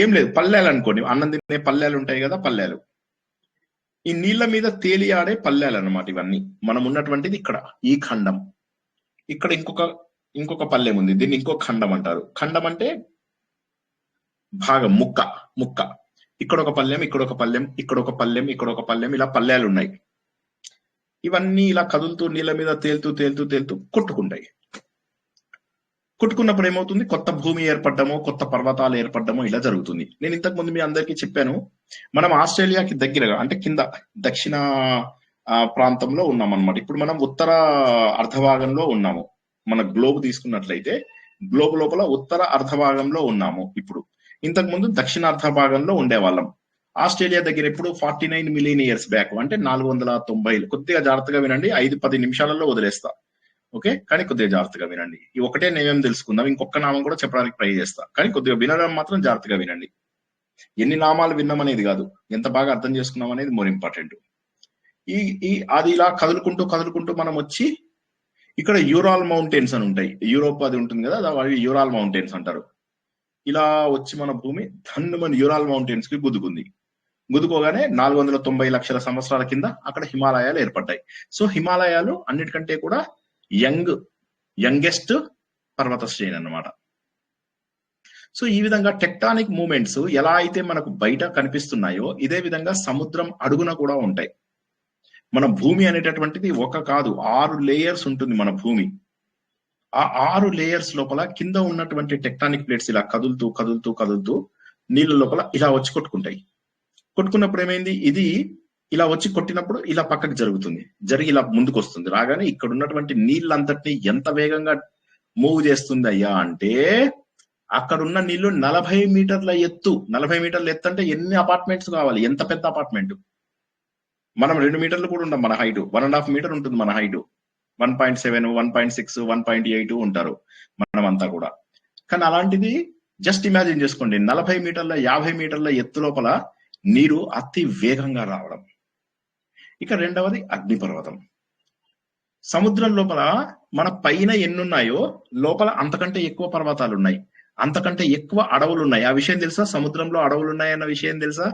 ఏం లేదు, పల్లెలు అనుకోండి, అన్నం తినే పల్లెలు ఉంటాయి కదా, పల్లెలు. ఈ నీళ్ల మీద తేలియాడే పల్లెలు అన్నమాట ఇవన్నీ. మనం ఉన్నటువంటిది ఇక్కడ ఈ ఖండం. ఇక్కడ ఇంకొక పల్లెం ఉంది, దీన్ని ఇంకో ఖండం అంటారు. ఖండం అంటే భాగం, ముక్క. ఇక్కడ ఒక పల్లెం, ఇక్కడ ఒక పల్లెం, ఇక్కడ ఒక పల్లెం, ఇక్కడ ఒక పల్లెం, ఇలా పల్లెలు ఉన్నాయి. ఇవన్నీ ఇలా కదులుతూ నీళ్ళ మీద తేలుతూ కొట్టుకుంటాయి. కొట్టుకున్నప్పుడు ఏమవుతుంది? కొత్త భూమి ఏర్పడ్డమో, కొత్త పర్వతాలు ఏర్పడ్డమో ఇలా జరుగుతుంది. నేను ఇంతకు ముందు మీ అందరికీ చెప్పాను, మనం ఆస్ట్రేలియాకి దగ్గరగా అంటే కింద దక్షిణ ప్రాంతంలో ఉన్నాం అనమాట. ఇప్పుడు మనం ఉత్తర అర్ధభాగంలో ఉన్నాము. మన గ్లోబ్ తీసుకున్నట్లయితే గ్లోబ్ లోపల ఉత్తర అర్ధభాగంలో ఉన్నాము. ఇప్పుడు ఇంతకు ముందు దక్షిణ అర్ధభాగంలో ఉండేవాళ్ళం. ఆస్ట్రేలియా దగ్గర ఎప్పుడు 49 మిలియన్ ఇయర్స్ బ్యాక్, అంటే 490. కొద్దిగా జాగ్రత్తగా వినండి, 5-10 నిమిషాలలో వదిలేస్తా, ఓకే? కానీ కొద్దిగా జాగ్రత్తగా వినండి. ఈ ఒకటే నేమేం తెలుసుకుందాం, ఇంకొక నామం కూడా చెప్పడానికి ట్రై చేస్తా, కానీ కొద్దిగా వినడం మాత్రం జాగ్రత్తగా వినండి. ఎన్ని నామాలు విన్నాం అనేది కాదు, ఎంత బాగా అర్థం చేసుకున్నాం అనేది మోర్ ఇంపార్టెంట్. అది ఇలా కదులుకుంటూ మనం వచ్చి ఇక్కడ యూరాల్ మౌంటైన్స్ అని ఉంటాయి. యూరోప్ అది ఉంటుంది కదా, అవి యూరాల్ మౌంటైన్స్ అంటారు. ఇలా వచ్చి మన భూమి మన యూరాల్ మౌంటైన్స్ కి గుద్దుకోగానే 490 లక్షల సంవత్సరాల కింద అక్కడ హిమాలయాలు ఏర్పడ్డాయి. సో హిమాలయాలు అన్నిటికంటే కూడా యంగెస్ట్ పర్వత శ్రేణి అన్నమాట. సో ఈ విధంగా టెక్టానిక్ మూమెంట్స్ ఎలా అయితే మనకు బయట కనిపిస్తున్నాయో ఇదే విధంగా సముద్రం అడుగున కూడా ఉంటాయి. మన భూమి అనేటటువంటిది కాదు 6 లేయర్స్ ఉంటుంది మన భూమి. ఆ 6 లేయర్స్ లోపల కింద ఉన్నటువంటి టెక్టానిక్ ప్లేట్స్ ఇలా కదులుతూ నీళ్ళ లోపల ఇలా వచ్చి కొట్టుకుంటాయి. కొట్టుకున్నప్పుడు ఏమైంది, ఇది ఇలా వచ్చి కొట్టినప్పుడు ఇలా పక్కకి జరిగి ఇలా ముందుకు వస్తుంది. రాగానే ఇక్కడ ఉన్నటువంటి నీళ్ళంతటినీ ఎంత వేగంగా మూవ్ చేస్తుంది అయ్యా అంటే, అక్కడ ఉన్న నీళ్లు 40 మీటర్ల ఎత్తు. 40 మీటర్ల ఎత్తు అంటే ఎన్ని అపార్ట్మెంట్స్ కావాలి, ఎంత పెద్ద అపార్ట్మెంట్. మనం 2 మీటర్లు కూడా ఉంటాం, మన హైట్ 1.5 మీటర్ ఉంటుంది మన హైట్. 1.7, 1.6, 1.8 ఉంటారు మనమంతా కూడా. కానీ అలాంటిది జస్ట్ ఇమాజిన్ చేసుకోండి, 40 మీటర్ల 50 మీటర్ల ఎత్తు లోపల నీరు అతి వేగంగా రావడం. ఇక రెండవది అగ్నిపర్వతం. సముద్రం లోపల మన పైన ఎన్నున్నాయో లోపల అంతకంటే ఎక్కువ పర్వతాలు ఉన్నాయి, అంతకంటే ఎక్కువ అడవులు ఉన్నాయి. ఆ విషయం తెలుసా? సముద్రంలో అడవులు ఉన్నాయన్న విషయం తెలుసా?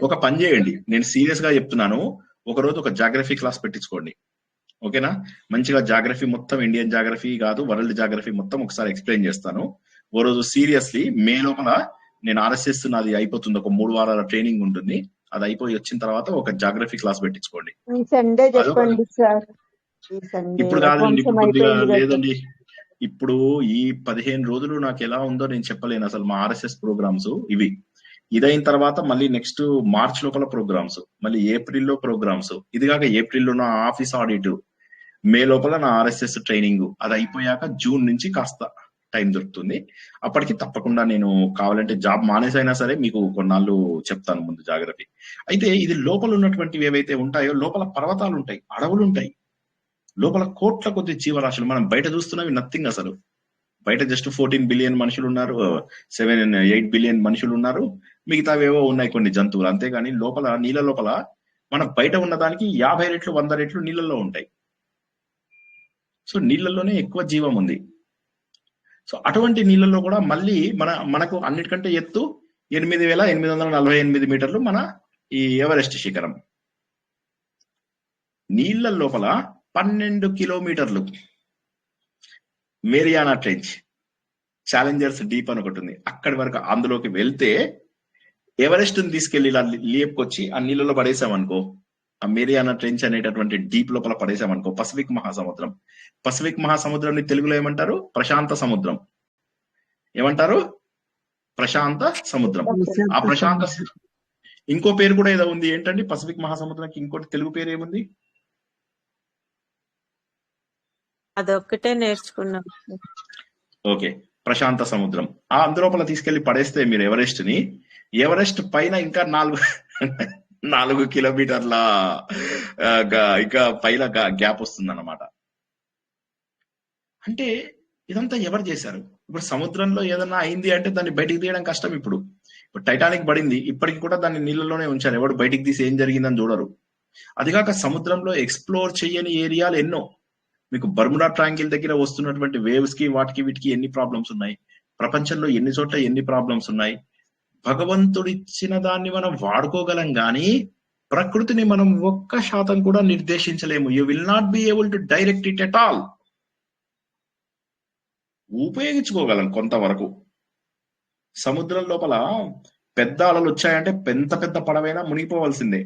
ఒక పని చేయండి, నేను సీరియస్ గా చెప్తున్నాను, ఒకరోజు ఒక జాగ్రఫీ క్లాస్ పెట్టించుకోండి, ఓకేనా? మంచిగా జాగ్రఫీ మొత్తం, ఇండియన్ జాగ్రఫీ కాదు వరల్డ్ జాగ్రఫీ మొత్తం ఒకసారి ఎక్స్ప్లెయిన్ చేస్తాను. ఓ రోజు సీరియస్లీ మే లోపల నేను RSS నాది అయిపోతుంది, ఒక 3 వారాల ట్రైనింగ్ ఉంటుంది, అది అయిపోయి వచ్చిన తర్వాత ఒక జాగ్రఫీ క్లాస్ పెట్టించుకోండి. ఈ సండే చెప్పండి సార్. ఇప్పుడు కాదండి, ఇప్పుడు కొద్దిగా లేదండి. ఇప్పుడు ఈ 15 రోజులు నాకు ఎలా ఉందో నేను చెప్పలేను అసలు. మా RSS ప్రోగ్రామ్స్ ఇవి, ఇదైన తర్వాత మళ్ళీ నెక్స్ట్ మార్చ్ లోపల ప్రోగ్రామ్స్, మళ్ళీ ఏప్రిల్లో ప్రోగ్రామ్స్, ఇది కాక ఏప్రిల్లో నా ఆఫీస్ ఆడిట్, మే లోపల నా RSS ట్రైనింగ్, అది అయిపోయాక జూన్ నుంచి కాస్త టైం దొరుకుతుంది. అప్పటికి తప్పకుండా నేను కావాలంటే జాబ్ మానేసైనా సరే మీకు కొన్నాళ్ళు చెప్తాను ముందు జాగ్రఫీ. అయితే ఇది లోపల ఉన్నటువంటివి ఏవైతే ఉంటాయో, లోపల పర్వతాలు ఉంటాయి, అడవులు ఉంటాయి, లోపల కోట్ల కొద్ది జీవరాశులు. మనం బయట చూస్తున్నవి నథింగ్ అసలు. బయట జస్ట్ 14 బిలియన్ మనుషులు ఉన్నారు, 7-8 బిలియన్ మనుషులు ఉన్నారు, మిగతావేవో ఉన్నాయి కొన్ని జంతువులు, అంతేగాని లోపల నీళ్ళ లోపల మన బయట ఉన్నదానికి 50 రెట్లు 100 రెట్లు నీళ్ళల్లో ఉంటాయి. సో నీళ్ళల్లోనే ఎక్కువ జీవం ఉంది. సో అటువంటి నీళ్ళల్లో కూడా మళ్ళీ మనకు అన్నిటికంటే ఎత్తు 8,848 మీటర్లు మన ఈ ఎవరెస్ట్ శిఖరం. నీళ్ళ లోపల 12 కిలోమీటర్లు మేరియానా ట్రెంచ్, ఛాలెంజర్స్ డీప్ అని ఒకటి ఉంది, అక్కడి వరకు అందులోకి వెళ్తే ఎవరెస్ట్ ని తీసుకెళ్లి ఇలా లేపుకొచ్చి ఆ నీళ్ళలో పడేసామనుకో, ఆ మేరియానా ట్రెంచ్ అనేటటువంటి డీప్ లోపల పడేసామనుకో, పసిఫిక్ మహాసముద్రం. పసిఫిక్ మహాసముద్రాన్ని తెలుగులో ఏమంటారు? ప్రశాంత సముద్రం. ఏమంటారు? ప్రశాంత సముద్రం. ఆ ప్రశాంత ఇంకో పేరు కూడా ఏదో ఉంది, ఏంటండి పసిఫిక్ మహాసముద్రానికి ఇంకోటి తెలుగు పేరు ఏముంది? అదొక్కటే నేర్చుకున్నాం. ఓకే, ప్రశాంత సముద్రం. ఆ అందులోపల తీసుకెళ్లి పడేస్తే మీరు ఎవరెస్ట్ పైన ఇంకా 4 కిలోమీటర్ల ఇంకా పైన గ్యాప్ వస్తుంది అన్నమాట. అంటే ఇదంతా ఎవరు చేశారు? ఇప్పుడు సముద్రంలో ఏదన్నా అయింది అంటే దాన్ని బయటికి తీయడం కష్టం. ఇప్పుడు టైటానిక్ పడింది, ఇప్పటికి కూడా దాన్ని నీళ్ళలోనే ఉంచారు, ఎవడు బయటికి తీసి ఏం జరిగిందని చూడరు. అదిగాక సముద్రంలో ఎక్స్ప్లోర్ చేయని ఏరియాలు ఎన్నో. మీకు బర్ముడా ట్రయాంగిల్ దగ్గర వస్తున్నటువంటి వేవ్స్ కి వాటికి వీటికి ఎన్ని ప్రాబ్లమ్స్ ఉన్నాయి, ప్రపంచంలో ఎన్ని చోట్ల ఎన్ని ప్రాబ్లమ్స్ ఉన్నాయి. భగవంతుడిచ్చిన దాన్ని మనం వాడుకోగలం కానీ ప్రకృతిని మనం 1% కూడా నిర్దేశించలేము. You will not be able to direct it at all. ఉపయోగించుకోగలం కొంతవరకు. సముద్రం లోపల పెద్ద అలలు వచ్చాయంటే పెద్ద పెద్ద పడవైనా మునిగిపోవాల్సిందే.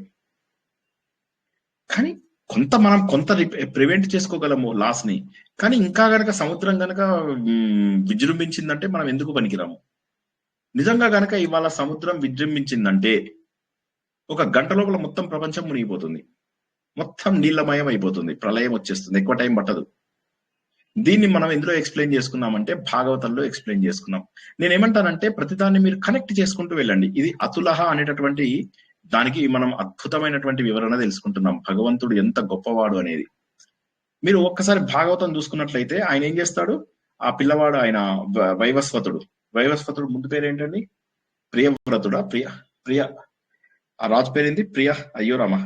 కానీ మనం కొంత ప్రివెంట్ చేసుకోగలము లాస్ ని. కానీ ఇంకా గనక సముద్రం గనక విజృంభించిందంటే మనం ఎందుకు పనికిరాము? నిజంగా గనక ఇవాళ సముద్రం విజృంభించిందంటే 1 గంట లోపల మొత్తం ప్రపంచం మునిగిపోతుంది, మొత్తం నీళ్లమయం అయిపోతుంది, ప్రళయం వచ్చేస్తుంది, ఎక్కువ టైం పట్టదు. దీన్ని మనం ఎందులో ఎక్స్ప్లెయిన్ చేసుకున్నామంటే భాగవతంలో ఎక్స్ప్లెయిన్ చేసుకున్నాం. నేనేమంటానంటే ప్రతిదాన్ని మీరు కనెక్ట్ చేసుకుంటూ వెళ్ళండి. ఇది అతులహ అనేటటువంటి దానికి మనం అద్భుతమైనటువంటి వివరణ తెలుసుకుంటున్నాం, భగవంతుడు ఎంత గొప్పవాడు అనేది. మీరు ఒక్కసారి భాగవతం చూసుకున్నట్లయితే ఆయన ఏం చేస్తాడు, ఆ పిల్లవాడు ఆయన వైవస్వతుడు ముందు పేరు ఏంటండి? ప్రియవ్రతుడా? ప్రియ ఆ రాజు పేరేంది? అయ్యో రామా,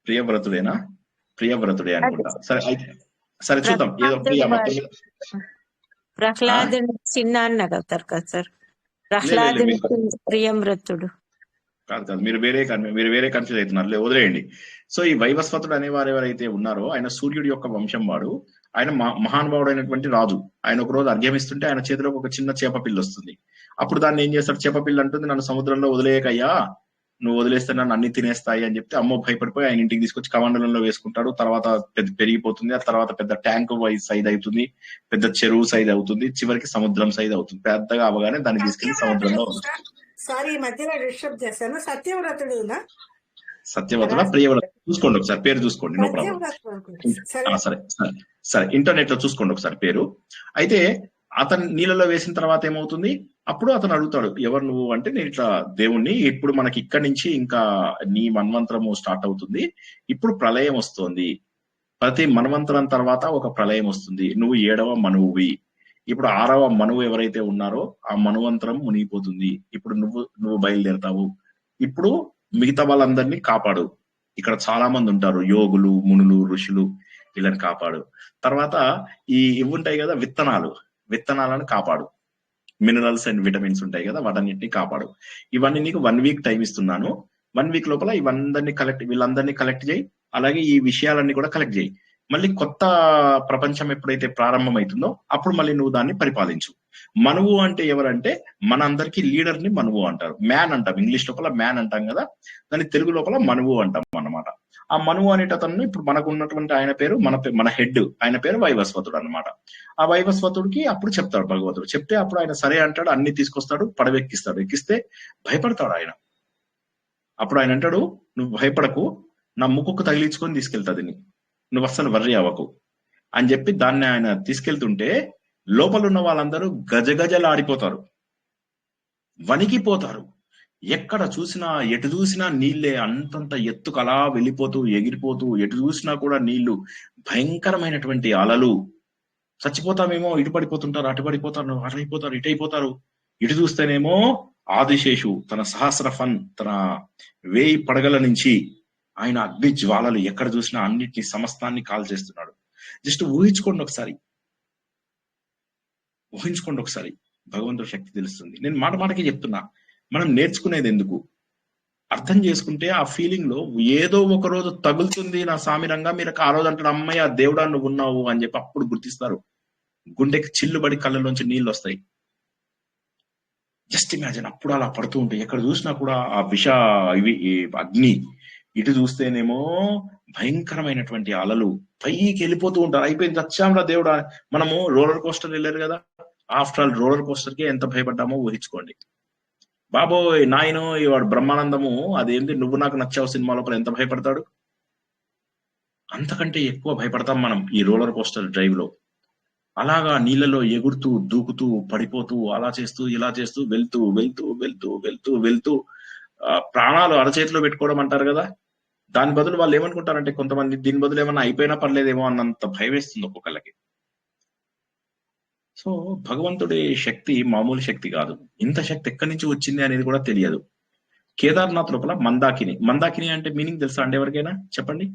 ప్రియవ్రతుడేనా? ప్రియవ్రతుడే అనుకుంటా. సరే అయితే సరే చూద్దాం. ఏదో ప్రహ్లాదుని చిన్న అన్న అవుతారు కదా సార్, ప్రహ్లాదుని ప్రియవ్రతుడు కాదు, మీరు వేరే కన్ఫ్యూజ్ అవుతున్నారు, వదిలేయండి. సో ఈ వైవస్వతుడు అనే వారు ఎవరైతే ఉన్నారో ఆయన సూర్యుడి యొక్క వంశం వాడు. ఆయన మహానుభావుడు అయినటువంటి రాజు. ఆయన ఒక రోజు అర్ఘ్యమిస్తుంటే ఆయన చేతిలో ఒక చిన్న చేపపిల్లి వస్తుంది. అప్పుడు దాన్ని ఏం చేస్తాడు, చేపపిల్లి అంటుంది, నన్ను సముద్రంలో వదిలేయకయ్యా, నువ్వు వదిలేస్తే నన్ను అన్ని తినేస్తాయి అని చెప్తే అమ్మో భయపడిపోయి ఆయన ఇంటికి తీసుకొచ్చి కమండలంలో వేసుకుంటాడు. తర్వాత పెద్ద పెరిగిపోతుంది, ఆ తర్వాత పెద్ద ట్యాంక్ సైజ్ అవుతుంది, పెద్ద చెరువు సైజ్ అవుతుంది, చివరికి సముద్రం సైజ్ అవుతుంది. పెద్దగా అవగానే దాన్ని తీసుకెళ్లి సముద్రంలో సారీ మధ్యలో డిస్టర్బ్ చేశాను. సత్యవ్రతుడునా? సత్యవ్రతుడా ప్రియవ్రతుడు? చూసుకోండి ఒకసారి, పేరు చూసుకోండి, నో ప్రాబ్లం. సరే ఇంటర్నెట్ లో చూసుకోండి ఒకసారి పేరు. అయితే అతను నీళ్ళలో వేసిన తర్వాత ఏమవుతుంది, అప్పుడు అతను అడుగుతాడు, ఎవరు నువ్వు అంటే, నేను ఇట్లా దేవుణ్ణి, ఇప్పుడు మనకి ఇక్కడి నుంచి ఇంకా నీ మన్వంతరము స్టార్ట్ అవుతుంది, ఇప్పుడు ప్రళయం వస్తుంది, ప్రతి మన్వంతరం తర్వాత ఒక ప్రళయం వస్తుంది, నువ్వు 7వ మనువువి, ఇప్పుడు 6వ మనువు ఎవరైతే ఉన్నారో ఆ మనువంతరం మునిగిపోతుంది, ఇప్పుడు నువ్వు బయలుదేరతావు, ఇప్పుడు మిగతా వాళ్ళందరినీ కాపాడు, ఇక్కడ చాలా మంది ఉంటారు, యోగులు, మునులు, ఋషులు, వీళ్ళని కాపాడు. తర్వాత ఇవి ఉంటాయి కదా విత్తనాలను కాపాడు, మినరల్స్ అండ్ విటమిన్స్ ఉంటాయి కదా, వాటన్నిటిని కాపాడు. ఇవన్నీ నీకు 1 వీక్ టైం ఇస్తున్నాను, 1 వీక్ లోపల వీళ్ళందరినీ కలెక్ట్ చేయి, అలాగే ఈ విషయాలన్నీ కూడా కలెక్ట్ చేయి. మళ్ళీ కొత్త ప్రపంచం ఎప్పుడైతే ప్రారంభమవుతుందో అప్పుడు మళ్ళీ నువ్వు దాన్ని పరిపాలించు. మనువు అంటే ఎవరంటే మన అందరికి లీడర్ ని మనువు అంటారు, మ్యాన్ అంటాం, ఇంగ్లీష్ లోపల మ్యాన్ అంటాం కదా, దాన్ని తెలుగు లోపల మనువు అంటాం అన్నమాట. ఆ మనువు అనేటతను ఇప్పుడు మనకు ఉన్నటువంటి ఆయన పేరు, మన హెడ్, ఆయన పేరు వైవస్వతుడు అన్నమాట. ఆ వైవస్వతుడికి అప్పుడు చెప్తాడు భగవంతుడు, చెప్తే అప్పుడు ఆయన సరే అంటాడు, అన్ని తీసుకొస్తాడు, పడవెక్కిస్తాడు. ఎక్కిస్తే భయపడతాడు ఆయన. అప్పుడు ఆయన అంటాడు, నువ్వు భయపడకు, నా ముక్కుకు తగిలించుకొని తీసుకెళ్తాది, నువ్వు అస్సలు వర్రీ అవ్వకు అని చెప్పి దాన్ని ఆయన తీసుకెళ్తుంటే లోపల ఉన్న వాళ్ళందరూ గజగజలాడిపోతారు, వణికిపోతారు. ఎక్కడ చూసినా ఎటు చూసినా నీళ్లే, అంతంత ఎత్తుకు అలా వెళ్ళిపోతూ ఎగిరిపోతూ, ఎటు చూసినా కూడా నీళ్లు, భయంకరమైనటువంటి అలలు. చచ్చిపోతామేమో, ఇటు పడిపోతుంటారు, అటు పడిపోతారు, అటు అయిపోతారు, ఇటు అయిపోతారు. ఇటు చూస్తేనేమో ఆదిశేషు తన తన 1000 పడగల నుంచి ఆయన అగ్ని జ్వాలలు ఎక్కడ చూసినా అన్నిటిని సమస్తాన్ని కాల్ చేస్తున్నాడు. జస్ట్ ఊహించుకోండి ఒకసారి, భగవంతుడి శక్తి తెలుస్తుంది. నేను మాటకి చెప్తున్నా, మనం నేర్చుకునేది ఎందుకు, అర్థం చేసుకుంటే ఆ ఫీలింగ్ లో ఏదో ఒక రోజు తగులుతుంది నా సామిరంగా, మీరు ఆ రోజు అంటాడు, అమ్మయ్య దేవుడా నువ్వు ఉన్నావు అని చెప్పి అప్పుడు గుర్తిస్తారు. గుండెకి చిల్లుబడి కళ్ళలోంచి నీళ్ళు వస్తాయి. జస్ట్ ఇమాజిన్, అప్పుడు అలా పడుతూ ఉంటాయి, ఎక్కడ చూసినా కూడా ఆ అగ్ని, ఇటు చూస్తేనేమో భయంకరమైనటువంటి అలలు, పైకి వెళ్ళిపోతూ ఉంటారు. అయిపోయింది, చచ్చాంరా దేవుడా. మనము రోలర్ కోస్టర్ వెళ్ళారు కదా, ఆఫ్టర్ ఆల్ రోలర్ కోస్టర్ కి ఎంత భయపడ్డామో ఊహించుకోండి. బాబోయ్ నాయనో, వాడు బ్రహ్మానందము అదేంటి నువ్వు నాకు నచ్చావు సినిమా లోపల ఎంత భయపడతాడు, అంతకంటే ఎక్కువ భయపడతాం మనం ఈ రోలర్ కోస్టర్ డ్రైవ్ లో. అలాగా నీళ్ళలో ఎగురుతూ, దూకుతూ, పడిపోతూ, అలా చేస్తూ, ఇలా చేస్తూ, వెళ్తూ వెళ్తూ వెళ్తూ వెళ్తూ వెళ్తూ ప్రాణాలు అరచేతిలో పెట్టుకోవడం అంటారు కదా, దాని బదులు వాళ్ళు ఏమనుకుంటారంటే కొంతమంది, దీని బదులు ఏమన్నా అయిపోయినా పర్లేదేమో అన్నంత భయం వేస్తుంది ఒక్కొక్కళ్ళకి. సో భగవంతుడి శక్తి మామూలు శక్తి కాదు. ఇంత శక్తి ఎక్కడి నుంచి వచ్చింది అనేది కూడా తెలియదు. కేదార్నాథ్ లోపల మందాకిని అంటే మీనింగ్ తెలుసా అండి ఎవరికైనా? చెప్పండి.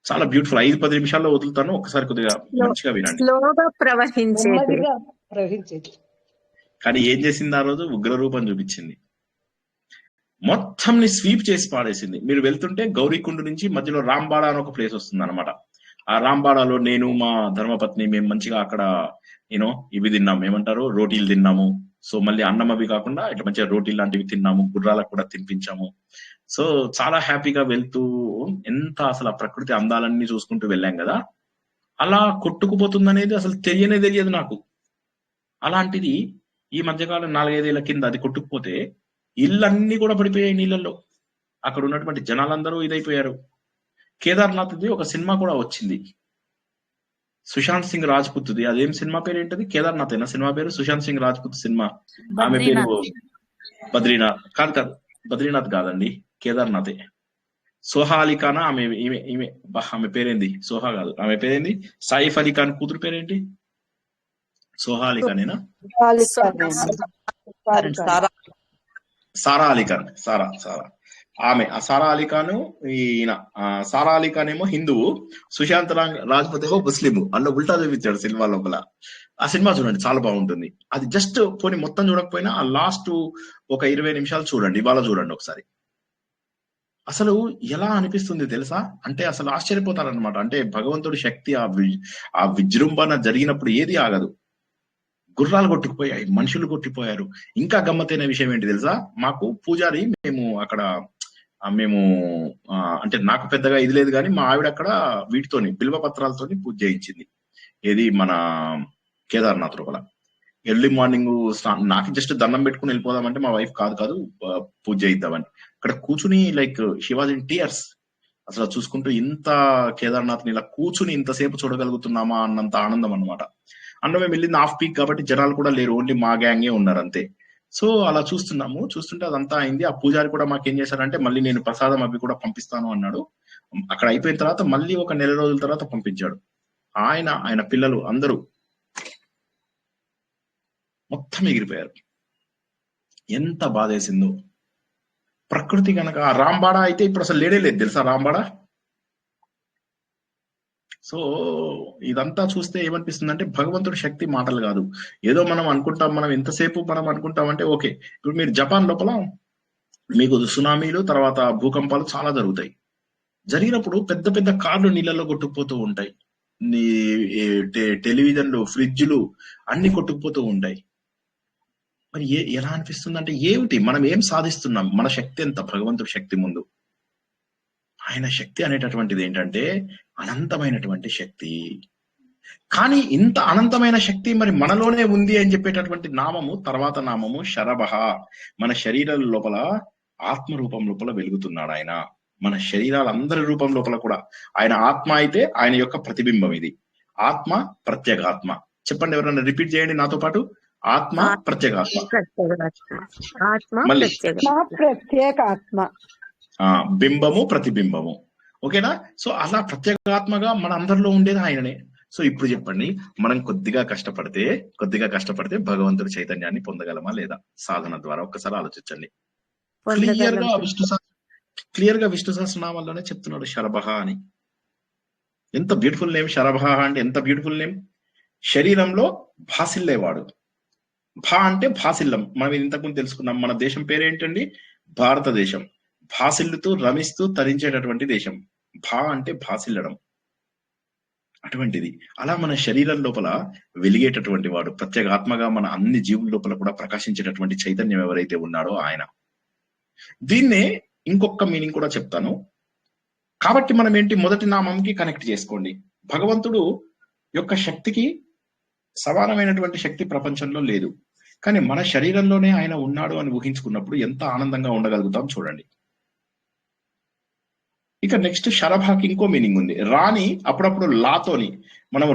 చాలా బ్యూటిఫుల్. 5-10 నిమిషాల్లో వదులుతాను, ఒకసారి కొద్దిగా మంచిగా వినండి. స్లోగా ప్రవహించేది. నెమ్మదిగా ప్రవహించేది. కానీ ఏం చేసింది? ఆ రోజు ఉగ్ర రూపం చూపించింది. మొత్తంని స్వీప్ చేసి పాడేసింది. మీరు వెళ్తుంటే గౌరీకుండ నుంచి మధ్యలో రాంబాడ అని ఒక ప్లేస్ వస్తుంది అనమాట. ఆ రాంబాడాలో నేను మా ధర్మపత్ని మేము మంచిగా అక్కడ ఇవి తిన్నాము, ఏమంటారు, రోటీలు తిన్నాము. సో మళ్ళీ అన్నం అవి కాకుండా ఇట్లా మంచిగా రోటీలు లాంటివి తిన్నాము, గుర్రాలకు కూడా తినిపించాము. సో చాలా హ్యాపీగా వెళ్తూ ఎంత అసలు ఆ ప్రకృతి అందాలన్నీ చూసుకుంటూ వెళ్ళాం కదా. అలా కొట్టుకుపోతుంది అనేది అసలు తెలియదు నాకు. అలాంటిది ఈ మధ్యకాలం 4-5 ఏళ్ల కింద అది కొట్టుకుపోతే ఇళ్ళన్నీ కూడా పడిపోయాయి నీళ్ళల్లో. అక్కడ ఉన్నటువంటి జనాలందరూ ఇదైపోయారు. కేదార్నాథ్ది ఒక సినిమా కూడా వచ్చింది, సుశాంత్ సింగ్ రాజ్పుత్ది. అదేం సినిమా పేరు ఏంటది? కేదార్నాథ్ అయినా సినిమా పేరు? సుశాంత్ సింగ్ రాజ్పుత్ సినిమా. ఆమె పేరు బద్రీనాథ్ కాదు, బద్రీనాథ్ కాదండి, కేదార్నాథే. సోహా అలీ ఖాన్ ఆమె ఆమె పేరేంది? సోహా కాదు, ఆమె పేరేంది? సైఫ్ అలీ ఖాన్ కూతురు పేరేంటి? సోహా అలీ ఖానేనా? సారా అలీ ఖాన్. సారా ఆమె. ఆ సారా అలీ ఖాన్, ఈయన సారా అలీ ఖాన్ ఏమో హిందువు, సుశాంత్ రాజ్పుత్ ఏమో ముస్లిం. అన్న ఉల్టా చూపించాడు సినిమా లోపల. ఆ సినిమా చూడండి, చాలా బాగుంటుంది. అది జస్ట్ పోనీ మొత్తం చూడకపోయినా ఆ లాస్ట్ ఒక 20 నిమిషాలు చూడండి, ఇవాళ చూడండి ఒకసారి. అసలు ఎలా అనిపిస్తుంది తెలుసా? అంటే అసలు ఆశ్చర్యపోతారనమాట. అంటే భగవంతుడి శక్తి ఆ విజృంభణ జరిగినప్పుడు ఏది ఆగదు. గుర్రాలు కొట్టుకుపోయాయి, మనుషులు కొట్టిపోయారు. ఇంకా గమ్మతైన విషయం ఏంటి తెలుసా? మాకు పూజారి, మేము అంటే నాకు పెద్దగా ఇది లేదు కానీ మా ఆవిడ అక్కడ వీటితోని బిల్వ పత్రాలతోని పూజ చేయించింది. ఏది మన కేదార్నాథ్ లోపల. ఎర్లీ మార్నింగ్ నాకు జస్ట్ దండం పెట్టుకుని వెళ్ళిపోదామంటే మా వైఫ్ కాదు పూజ చేయిద్దామని అక్కడ కూర్చుని like she was in tears. అసలు చూసుకుంటూ ఇంత కేదార్నాథ్ ఇలా కూర్చుని ఇంతసేపు చూడగలుగుతున్నామా అన్నంత ఆనందం అనమాట. అన్న మేము వెళ్ళింది ఆఫ్ పీక్ కాబట్టి జనాలు కూడా లేరు, ఓన్లీ మా గ్యాంగే ఉన్నారు అంతే. సో అలా చూస్తుంటే అదంతా అయింది. ఆ పూజారి కూడా మాకేం చేశారంటే మళ్ళీ నేను ప్రసాదం అవి కూడా పంపిస్తాను అన్నాడు. అక్కడ అయిపోయిన తర్వాత మళ్ళీ ఒక 1 నెల రోజుల తర్వాత పంపించాడు. ఆయన పిల్లలు అందరూ మొత్తం ఎగిరిపోయారు. ఎంత బాధేసిందో. ప్రకృతి కనుక ఆ రాంబాడ అయితే ఇప్పుడు అసలు లేదు తెలుసా రాంబాడ. సో ఇదంతా చూస్తే ఏమనిపిస్తుంది అంటే భగవంతుడి శక్తి మాటలు కాదు. ఏదో మనం అనుకుంటాం, మనం ఎంతసేపు మనం అనుకుంటామంటే ఓకే. ఇప్పుడు మీరు జపాన్ లోపల మీకు సునామీలు తర్వాత భూకంపాలు చాలా జరుగుతాయి. జరిగినప్పుడు పెద్ద పెద్ద కార్లు నీళ్ళలో కొట్టుకుపోతూ ఉంటాయి, టెలివిజన్లు, ఫ్రిడ్జ్లు అన్ని కొట్టుకుపోతూ ఉంటాయి. మరి ఎలా అనిపిస్తుంది అంటే ఏమిటి మనం ఏం సాధిస్తున్నాం? మన శక్తి ఎంత భగవంతుడి శక్తి ముందు? ఆయన శక్తి అనేటటువంటిది ఏంటంటే అనంతమైనటువంటి శక్తి. కానీ ఇంత అనంతమైన శక్తి మరి మనలోనే ఉంది అని చెప్పేటటువంటి నామము, తర్వాత నామము శరభః. మన శరీరాల లోపల ఆత్మ రూపం లోపల వెలుగుతున్నాడు ఆయన. మన శరీరాలందరి రూపం లోపల కూడా ఆయన ఆత్మ అయితే ఆయన యొక్క ప్రతిబింబం ఇది. ఆత్మ ప్రత్యేగాత్మ. చెప్పండి, ఎవరైనా రిపీట్ చేయండి నాతో పాటు. ఆత్మ ప్రత్యేగాత్మ, మళ్ళీ ప్రత్యేగాత్మ, బింబము ప్రతిబింబము. ఓకేనా? సో అలా ప్రత్యేగాత్మగా మన అందరిలో ఉండేది ఆయననే. సో ఇప్పుడు చెప్పండి, మనం కొద్దిగా కష్టపడితే భగవంతుడి చైతన్యాన్ని పొందగలమా లేదా? సాధన ద్వారా ఒక్కసారి ఆలోచించండి. క్లియర్ గా విష్ణు సహస్రనామాల్లోనే చెప్తున్నాడు శరభః అని. ఎంత బ్యూటిఫుల్ నేమ్ శరభః అంటే, ఎంత బ్యూటిఫుల్ నేమ్. శరీరంలో భాసిల్లేవాడు. భా అంటే భాసిల్లం. మనం ఇంతకుముందు తెలుసుకున్నాం. మన దేశం పేరేంటండి? భారతదేశం. భాసిల్లుతూ రమిస్తూ తరించేటటువంటి దేశం. భా అంటే భాసిల్లడం. అటువంటిది అలా మన శరీరం లోపల వెలిగేటటువంటి వాడు, ప్రత్యేగాత్మగా మన అన్ని జీవుల లోపల కూడా ప్రకాశించేటటువంటి చైతన్యం ఎవరైతే ఉన్నాడో ఆయన. దీన్నే ఇంకొక మీనింగ్ కూడా చెప్తాను. కాబట్టి మనం ఏంటి, మొదటి నామంకి కనెక్ట్ చేసుకోండి. భగవంతుడు యొక్క శక్తికి సమానమైనటువంటి శక్తి ప్రపంచంలో లేదు. కానీ మన శరీరంలోనే ఆయన ఉన్నాడు అని ఊహించుకున్నప్పుడు ఎంత ఆనందంగా ఉండగలుగుతాం చూడండి. ఇక నెక్స్ట్ శరభాకి ఇంకో మీనింగ్ ఉంది. రాని అప్పుడప్పుడు లాతోని మనం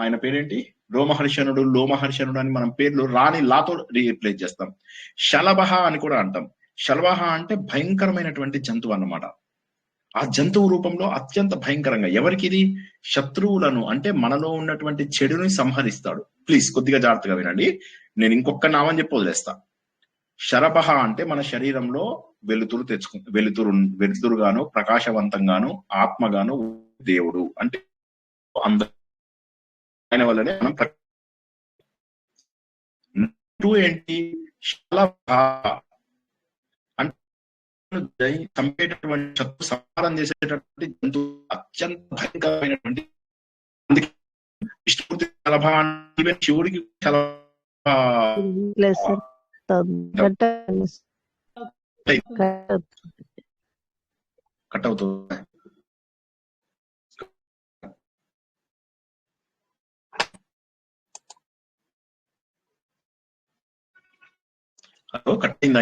ఆయన పేరేంటి, రోమహర్షణుడు, లోమహర్షణుడు అని మనం పేర్లు రాని లాతో రీప్లేస్ చేస్తాం. శలభ అని కూడా అంటాం. శలభ అంటే భయంకరమైనటువంటి జంతువు అన్నమాట. ఆ జంతువు రూపంలో అత్యంత భయంకరంగా. ఎవరికి ఇది? శత్రువులను, అంటే మనలో ఉన్నటువంటి చెడుని సంహరిస్తాడు. ప్లీజ్ కొద్దిగా జాగ్రత్తగా వినండి. నేను ఇంకొక నామం చెప్పి వదిలేస్తా. శరభ అంటే మన శరీరంలో వెలుతురుగాను, ప్రకాశవంతంగాను, ఆత్మగాను దేవుడు. అంటే ఆయన వల్లనే మనం ఏంటి? శలభ అంటే చంపేటటువంటి, శత్రు సంహారం చేసేటటువంటి జంతువు, అత్యంత భయంకరమైనటువంటి. అందుకే విష్ణుమూర్తి శలభ, శివుడికి కట్ అవుతుంది. హలో, కట్ అయిందా?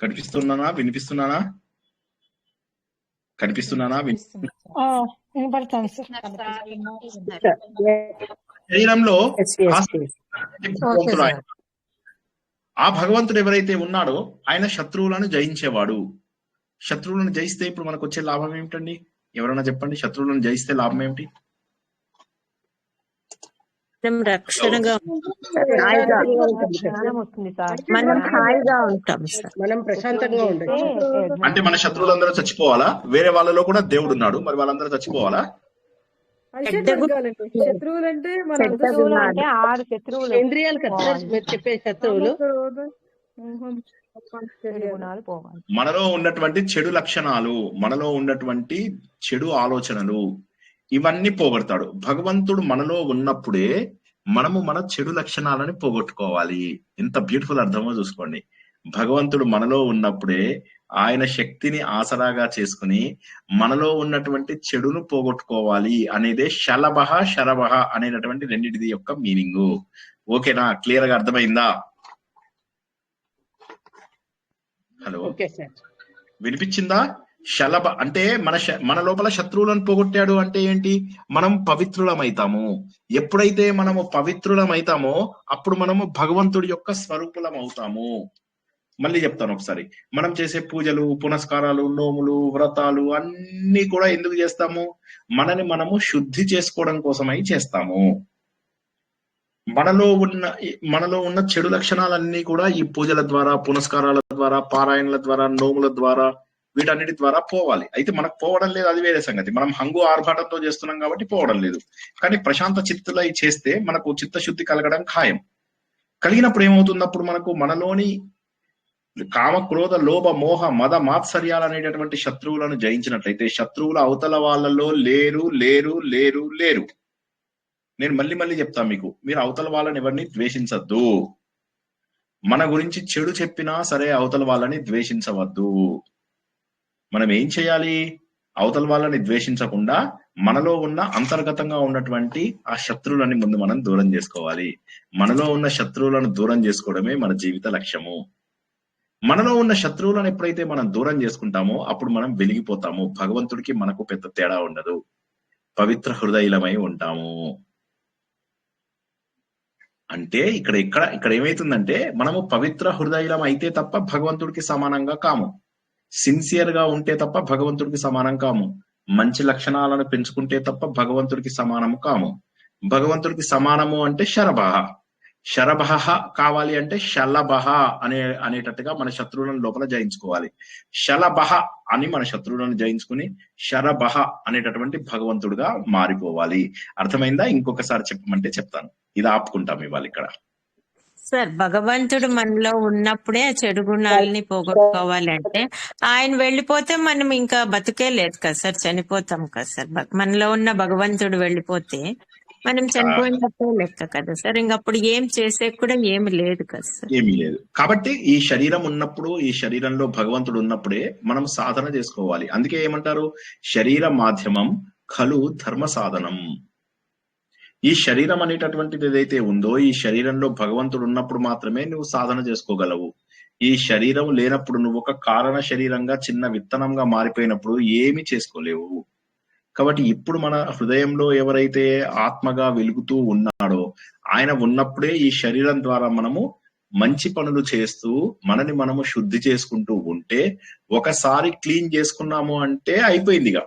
కనిపిస్తున్నానా? వినిపిస్తున్నానా? శరీరంలో ఆ భగవంతుడు ఎవరైతే ఉన్నాడో ఆయన శత్రువులను జయించేవాడు. శత్రువులను జయిస్తే ఇప్పుడు మనకు వచ్చే లాభం ఏమిటండి? ఎవరైనా చెప్పండి, శత్రువులను జయిస్తే లాభం ఏమిటి? రక్షణగా మనం హాయిగా ఉంటాం, మనం ప్రశాంతంగా ఉండొచ్చు. అంటే మన శత్రువులందరూ చచ్చిపోవాలా? వేరే వాళ్ళలో కూడా దేవుడు ఉన్నాడు, మరి వాళ్ళందరూ చచ్చిపోవాలా? శత్రువులు అంటే ఆరు శత్రువులు, ఇంద్రియాలు కదా మీరు చెప్పే శత్రువులు. మనలో ఉన్నటువంటి చెడు లక్షణాలు, మనలో ఉన్నటువంటి చెడు ఆలోచనలు, ఇవన్నీ పోగొడతాడు భగవంతుడు. మనలో ఉన్నప్పుడే మనము మన చెడు లక్షణాలని పోగొట్టుకోవాలి. ఎంత బ్యూటిఫుల్ అర్థమో చూసుకోండి. భగవంతుడు మనలో ఉన్నప్పుడే ఆయన శక్తిని ఆసరాగా చేసుకుని మనలో ఉన్నటువంటి చెడును పోగొట్టుకోవాలి అనేదే శలభ శరభ అనేటటువంటి రెండింటిది యొక్క మీనింగ్. ఓకేనా? క్లియర్ గా అర్థమైందా? హలో, వినిపించిందా? శలభ అంటే మన లోపల శత్రువులను పోగొట్టాడు అంటే ఏంటి? మనం పవిత్రులమైతాము. ఎప్పుడైతే మనము పవిత్రులమైతామో అప్పుడు మనము భగవంతుడి యొక్క స్వరూపులం అవుతాము. మళ్ళీ చెప్తాను ఒకసారి. మనం చేసే పూజలు, పునస్కారాలు, నోములు, వ్రతాలు అన్ని కూడా ఎందుకు చేస్తాము? మనని మనము శుద్ధి చేసుకోవడం కోసమై చేస్తాము. మనలో ఉన్న చెడు లక్షణాలన్నీ కూడా ఈ పూజల ద్వారా, పునస్కారాల ద్వారా, పారాయణల ద్వారా, నోముల ద్వారా, వీటన్నిటి ద్వారా పోవాలి. అయితే మనకు పోవడం లేదు, అది వేరే సంగతి. మనం హంగు ఆర్భాటంతో చేస్తున్నాం కాబట్టి పోవడం లేదు. కానీ ప్రశాంత చిత్తులై చేస్తే మనకు చిత్తశుద్ధి కలగడం ఖాయం. కలిగినప్పుడు ఏమవుతుంది? అప్పుడు మనలోని కామ, క్రోధ, లోభ, మోహ, మద, మాత్సర్యాలు అనేటటువంటి శత్రువులను జయించినట్లయితే శత్రువుల అవతల వాళ్ళలో లేరు లేరు లేరు లేరు. నేను మళ్ళీ చెప్తాను మీకు, మీరు అవతల వాళ్ళని ఎవరిని ద్వేషించద్దు. మన గురించి చెడు చెప్పినా సరే అవతల వాళ్ళని ద్వేషించవద్దు. మనం ఏం చేయాలి? అవతల వాళ్ళని ద్వేషించకుండా మనలో ఉన్న అంతర్గతంగా ఉన్నటువంటి ఆ శత్రువులని ముందు మనం దూరం చేసుకోవాలి. మనలో ఉన్న శత్రువులను దూరం చేసుకోవడమే మన జీవిత లక్ష్యము. మనలో ఉన్న శత్రువులను ఎప్పుడైతే మనం దూరం చేసుకుంటామో అప్పుడు మనం వెలిగిపోతాము. భగవంతుడికి మనకు పెద్ద తేడా ఉండదు. పవిత్ర హృదయులమై ఉంటాము. అంటే ఇక్కడ ఏమైతుందంటే మనము పవిత్ర హృదయులం అయితే తప్ప భగవంతుడికి సమానంగా కాము. సిన్సియర్ గా ఉంటే తప్ప భగవంతుడికి సమానం కాము. మంచి లక్షణాలను పెంచుకుంటే తప్ప భగవంతుడికి సమానము కాము. భగవంతుడికి సమానము అంటే శరభ. శరభహ కావాలి అంటే శలభహ అనేటట్టుగా మన శత్రువులను లోపల జయించుకోవాలి. శలభహ అని మన శత్రువులను జయించుకుని శరభహ అనేటటువంటి భగవంతుడుగా మారిపోవాలి. అర్థమైందా? ఇంకొకసారి చెప్పమంటే చెప్తాను. ఇది ఆపుకుంటాం ఇవాళ ఇక్కడ. సార్, భగవంతుడు మనలో ఉన్నప్పుడే ఆ చెడు గుణాలని పోగొట్టుకోవాలి అంటే ఆయన వెళ్ళిపోతే మనం ఇంకా బతుకే లేదు కదా సార్, చనిపోతాం కదా సార్. మనలో ఉన్న భగవంతుడు వెళ్ళిపోతే మనం చనిపోయినట్టే లెక్క కదా సార్. ఇంకప్పుడు ఏం చేసే కూడా ఏమి లేదు కదా సార్. ఏమీ లేదు. కాబట్టి ఈ శరీరం ఉన్నప్పుడు, ఈ శరీరంలో భగవంతుడు ఉన్నప్పుడే మనం సాధన చేసుకోవాలి. అందుకే ఏమంటారు, శరీర మాధ్యమం ఖలు ధర్మ సాధనం. ఈ శరీరం అనేటటువంటిది ఏదైతే ఉందో, ఈ శరీరంలో భగవంతుడు ఉన్నప్పుడు మాత్రమే నువ్వు సాధన చేసుకోగలవు. ఈ శరీరం లేనప్పుడు నువ్వు ఒక కారణ శరీరంగా చిన్న విత్తనంగా మారిపోయినప్పుడు ఏమి చేసుకోలేవు. కాబట్టి ఇప్పుడు మన హృదయంలో ఎవరైతే ఆత్మగా వెలుగుతూ ఉన్నాడో ఆయన ఉన్నప్పుడే ఈ శరీరం ద్వారా మనము మంచి పనులు చేస్తూ మనని మనము శుద్ధి చేసుకుంటూ ఉంటే, ఒకసారి క్లీన్ చేసుకున్నాము అంటే అయిపోయిందిగా.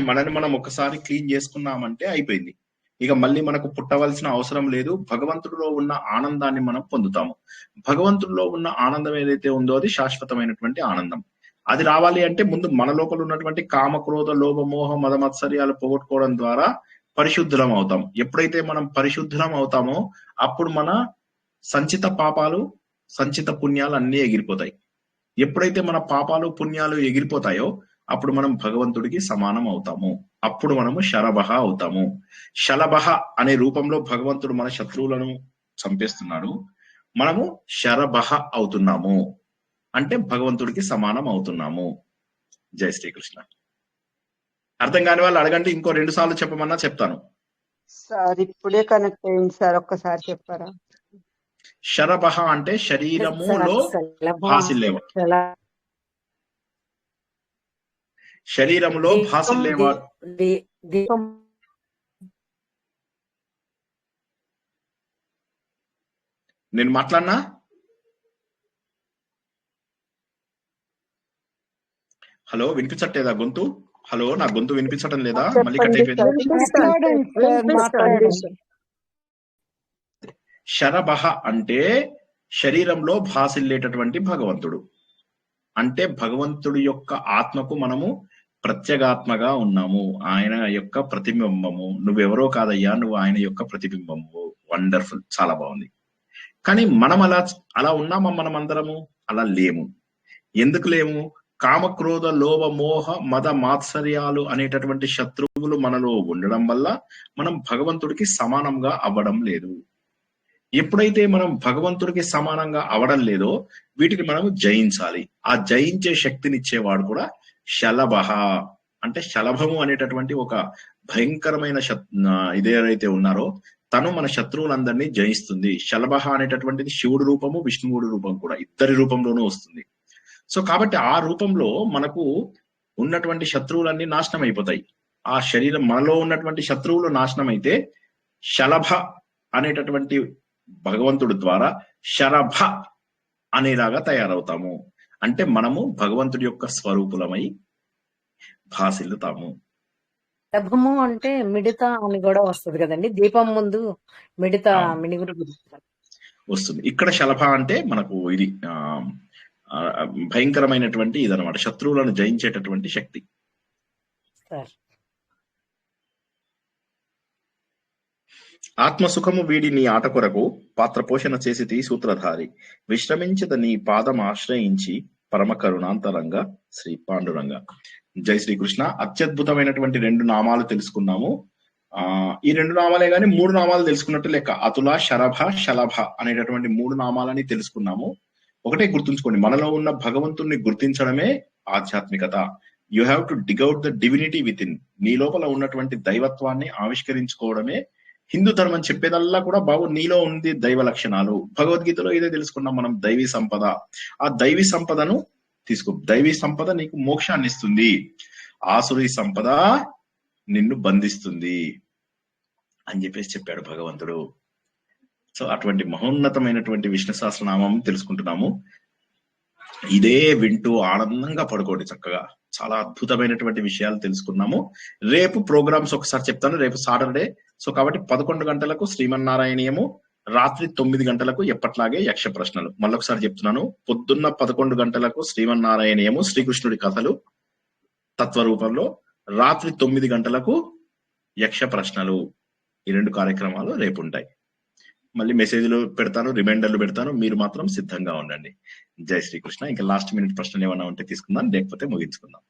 మనని మనం ఒకసారి క్లీన్ చేసుకున్నామంటే అయిపోయింది. ఇక మళ్ళీ మనకు పుట్టవలసిన అవసరం లేదు. భగవంతుడిలో ఉన్న ఆనందాన్ని మనం పొందుతాము. భగవంతుడిలో ఉన్న ఆనందం ఏదైతే ఉందో అది శాశ్వతమైనటువంటి ఆనందం. అది రావాలి అంటే ముందు మన లోపల ఉన్నటువంటి కామ, క్రోధ, లోభ, మోహ, మద, మత్సర్యాలు పోగొట్టుకోవడం ద్వారా పరిశుద్ధులం అవుతాం. ఎప్పుడైతే మనం పరిశుద్ధులం అవుతామో అప్పుడు మన సంచిత పాపాలు, సంచిత పుణ్యాలు అన్నీ ఎగిరిపోతాయి. ఎప్పుడైతే మన పాపాలు, పుణ్యాలు ఎగిరిపోతాయో అప్పుడు మనం భగవంతుడికి సమానం అవుతాము. అప్పుడు మనము శరభహ అవుతాము. శలభహ అనే రూపంలో భగవంతుడు మన శత్రువులను చంపేస్తున్నాడు. మనము శరభహ అవుతున్నాము అంటే భగవంతుడికి సమానం అవుతున్నాము. జై శ్రీకృష్ణ. అర్థం కాని వాళ్ళు అడగండి, ఇంకో 2 సార్లు చెప్పమన్నా చెప్తాను. సార్ ఇప్పుడే కనెక్ట్ అయింది సార్, ఒక్కసారి చెప్పారా? శరభహ అంటే శరీరములో భాసిల్లేవా, శరీరంలో భాసిల్లేవా. దీపం నేను మాట్లాడినా? హలో, వినిపించట్లేదా గొంతు? హలో, నా గొంతు వినిపించటం లేదా? మళ్ళీ కట్ అయిపోయింది. శరభహ అంటే శరీరంలో భాసిల్లేటటువంటి భగవంతుడు. అంటే భగవంతుడి యొక్క ఆత్మకు మనము ప్రత్యేగాత్మగా ఉన్నాము. ఆయన యొక్క ప్రతిబింబము. నువ్వెవరో కాదయ్యా, నువ్వు ఆయన యొక్క ప్రతిబింబము. వండర్ఫుల్, చాలా బాగుంది. కానీ మనం అలా ఉన్నామా? మనం అందరము అలా లేము. ఎందుకు లేము? కామక్రోధ, లోభ, మోహ, మద, మాత్సర్యాలు అనేటటువంటి శత్రువులు మనలో ఉండడం వల్ల మనం భగవంతుడికి సమానంగా అవ్వడం లేదు. ఎప్పుడైతే మనం భగవంతుడికి సమానంగా అవడం లేదో వీటిని మనం జయించాలి. ఆ జయించే శక్తినిచ్చేవాడు కూడా శలభహ. అంటే శలభము అనేటటువంటి ఒక భయంకరమైన ఇదేదైతే ఉన్నారో తను మన శత్రువులందరినీ జయిస్తుంది. శలభహ అనేటటువంటిది శివుడు రూపము, విష్ణువుడి రూపం కూడా, ఇద్దరి రూపంలోనూ వస్తుంది. సో కాబట్టి ఆ రూపంలో మనకు ఉన్నటువంటి శత్రువులన్నీ నాశనం అయిపోతాయి. ఆ శరీరం మనలో ఉన్నటువంటి శత్రువులు నాశనం అయితే శలభ అనేటటువంటి భగవంతుడి ద్వారా శరభ అనేలాగా తయారవుతాము. అంటే మనము భగవంతుడి యొక్క స్వరూపులమై భాసిల్లుతాము. శలభము అంటే మిడత అని కూడా వస్తుంది కదండి, దీపం ముందు మిడత మిణిగురు వస్తుంది. ఇక్కడ శలభ అంటే మనకు ఇది భయంకరమైనటువంటి ఇదనమాట, శత్రువులను జయించేటటువంటి శక్తి. ఆత్మసుఖము వీడి నీ ఆట కొరకు పాత్ర పోషణ చేసి సూత్రధారి విశ్రమించద నీ పాదం ఆశ్రయించి పరమ కరుణాంతరంగా శ్రీ పాండురంగ. జై శ్రీకృష్ణ. అత్యద్భుతమైనటువంటి 2 నామాలు తెలుసుకున్నాము. ఈ 2 నామాలే గాని 3 నామాలు తెలుసుకున్నట్టు లెక్క. అతుల, శరభ, శలభ అనేటటువంటి 3 నామాలని తెలుసుకున్నాము. ఒకటే గుర్తుంచుకోండి, మనలో ఉన్న భగవంతుణ్ణి గుర్తించడమే ఆధ్యాత్మికత. You have to dig out the divinity with in. నీ లోపల ఉన్నటువంటి దైవత్వాన్ని ఆవిష్కరించుకోవడమే హిందూ ధర్మం చెప్పేదల్లా కూడా. బాబు నీలో ఉంది దైవ లక్షణాలు. భగవద్గీతలో ఇదే తెలుసుకున్నాం మనం, దైవీ సంపద. ఆ దైవీ సంపదను తీసుకో. దైవీ సంపద నీకు మోక్షాన్ని ఇస్తుంది, ఆసురీ సంపద నిన్ను బంధిస్తుంది అని చెప్పేసి చెప్పాడు భగవంతుడు. సో అటువంటి మహోన్నతమైనటువంటి విష్ణు సహస్రనామం తెలుసుకుంటున్నాము. ఇదే వింటూ ఆనందంగా పడుకోండి చక్కగా. చాలా అద్భుతమైనటువంటి విషయాలు తెలుసుకున్నాము. రేపు ప్రోగ్రామ్స్ ఒకసారి చెప్తాను. రేపు సాటర్డే. సో కాబట్టి 11 గంటలకు శ్రీమన్నారాయణీయము, రాత్రి 9 గంటలకు ఎప్పట్లాగే యక్ష ప్రశ్నలు. మళ్ళొకసారి చెప్తున్నాను, పొద్దున్న 11 గంటలకు శ్రీమన్నారాయణీయము శ్రీకృష్ణుడి కథలు తత్వరూపంలో, రాత్రి 9 గంటలకు యక్ష ప్రశ్నలు. ఈ 2 కార్యక్రమాలు రేపు ఉంటాయి. మళ్ళీ మెసేజ్లు పెడతాను, రిమైండర్లు పెడతాను, మీరు మాత్రం సిద్ధంగా ఉండండి. జై శ్రీకృష్ణ. ఇంకా లాస్ట్ మినిట్ ప్రశ్నలు ఏమైనా ఉంటే తీసుకుందాం, లేకపోతే ముగించుకుందాం.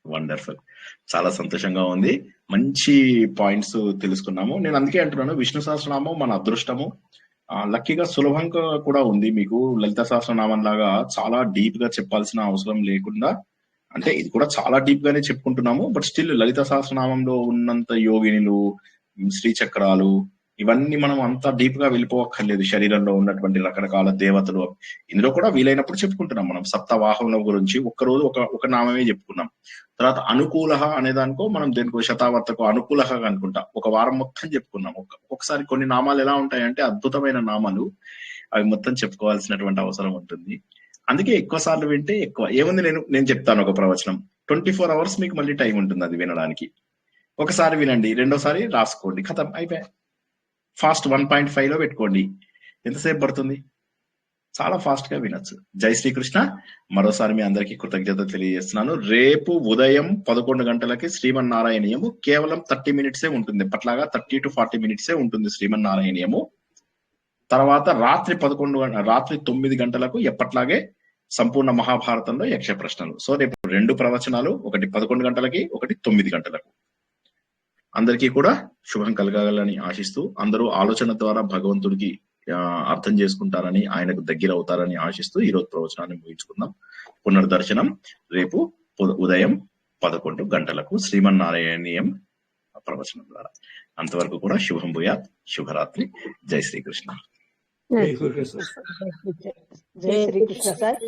వండర్ఫుల్, చాలా సంతోషంగా ఉంది. మంచి పాయింట్స్ తెలుసుకున్నాము. నేను అందుకే అంటున్నాను, విష్ణు సహస్రనామం మన అదృష్టము. లక్కీగా సులభంగా కూడా ఉంది. మీకు లలిత సహస్రనామం లాగా చాలా డీప్ గా చెప్పాల్సిన అవసరం లేకుండా, అంటే ఇది కూడా చాలా డీప్ గానే చెప్పుకుంటున్నాము, బట్ స్టిల్ లలిత సహస్రనామంలో ఉన్నంత యోగినులు, శ్రీచక్రాలు, ఇవన్నీ మనం అంత డీప్ గా వెళ్ళిపోవక్కర్లేదు. శరీరంలో ఉన్నటువంటి రకరకాల దేవతలు, ఇందులో కూడా వీలైనప్పుడు చెప్పుకుంటున్నాం. మనం సప్తవాహముల గురించి ఒక్కరోజు ఒక నామమే చెప్పుకున్నాం. తర్వాత అనుకూల అనే దానికో మనం దేనికో శతావర్తకు అనుకూల అనుకుంటా ఒక వారం మొత్తం చెప్పుకున్నాం. ఒకసారి కొన్ని నామాలు ఎలా ఉంటాయంటే అద్భుతమైన నామాలు, అవి మొత్తం చెప్పుకోవాల్సినటువంటి అవసరం ఉంటుంది. అందుకే ఎక్కువ సార్లు వింటే ఎక్కువ. ఏముంది, నేను చెప్తాను ఒక ప్రవచనం, 24 hours మీకు మళ్ళీ టైం ఉంటుంది అది వినడానికి. ఒకసారి వినండి, రెండోసారి రాసుకోండి, ఖతం, అయిపోయాయి. ఫాస్ట్ 1.5 లో పెట్టుకోండి, ఎంతసేపు పడుతుంది, చాలా ఫాస్ట్ గా వినొచ్చు. జై శ్రీకృష్ణ. మరోసారి మీ అందరికీ కృతజ్ఞత తెలియజేస్తున్నాను. రేపు ఉదయం 11 గంటలకి శ్రీమన్నారాయణీయము కేవలం 30 minutes ఉంటుంది. ఎప్పట్లాగా 30 to 40 minutes ఉంటుంది శ్రీమన్నారాయణీయము. తర్వాత రాత్రి 9 గంటలకు ఎప్పట్లాగే సంపూర్ణ మహాభారతంలో యక్ష ప్రశ్నలు. సో రేపు 2 ప్రవచనాలు, ఒకటి 11 గంటలకి, ఒకటి 9 గంటలకు. అందరికీ కూడా శుభం కలగాలని ఆశిస్తూ, అందరూ ఆలోచన ద్వారా భగవంతుడికి అర్థం చేసుకుంటారని, ఆయనకు దగ్గర అవుతారని ఆశిస్తూ ఈ రోజు ప్రవచనాన్ని ముగించుకుందాం. పునర్దర్శనం రేపు ఉదయం 11 గంటలకు శ్రీమన్నారాయణీయం ప్రవచనం ద్వారా. అంతవరకు కూడా శుభం భూయాత్, శుభరాత్రి. జై శ్రీకృష్ణ. జై శ్రీకృష్ణ సార్.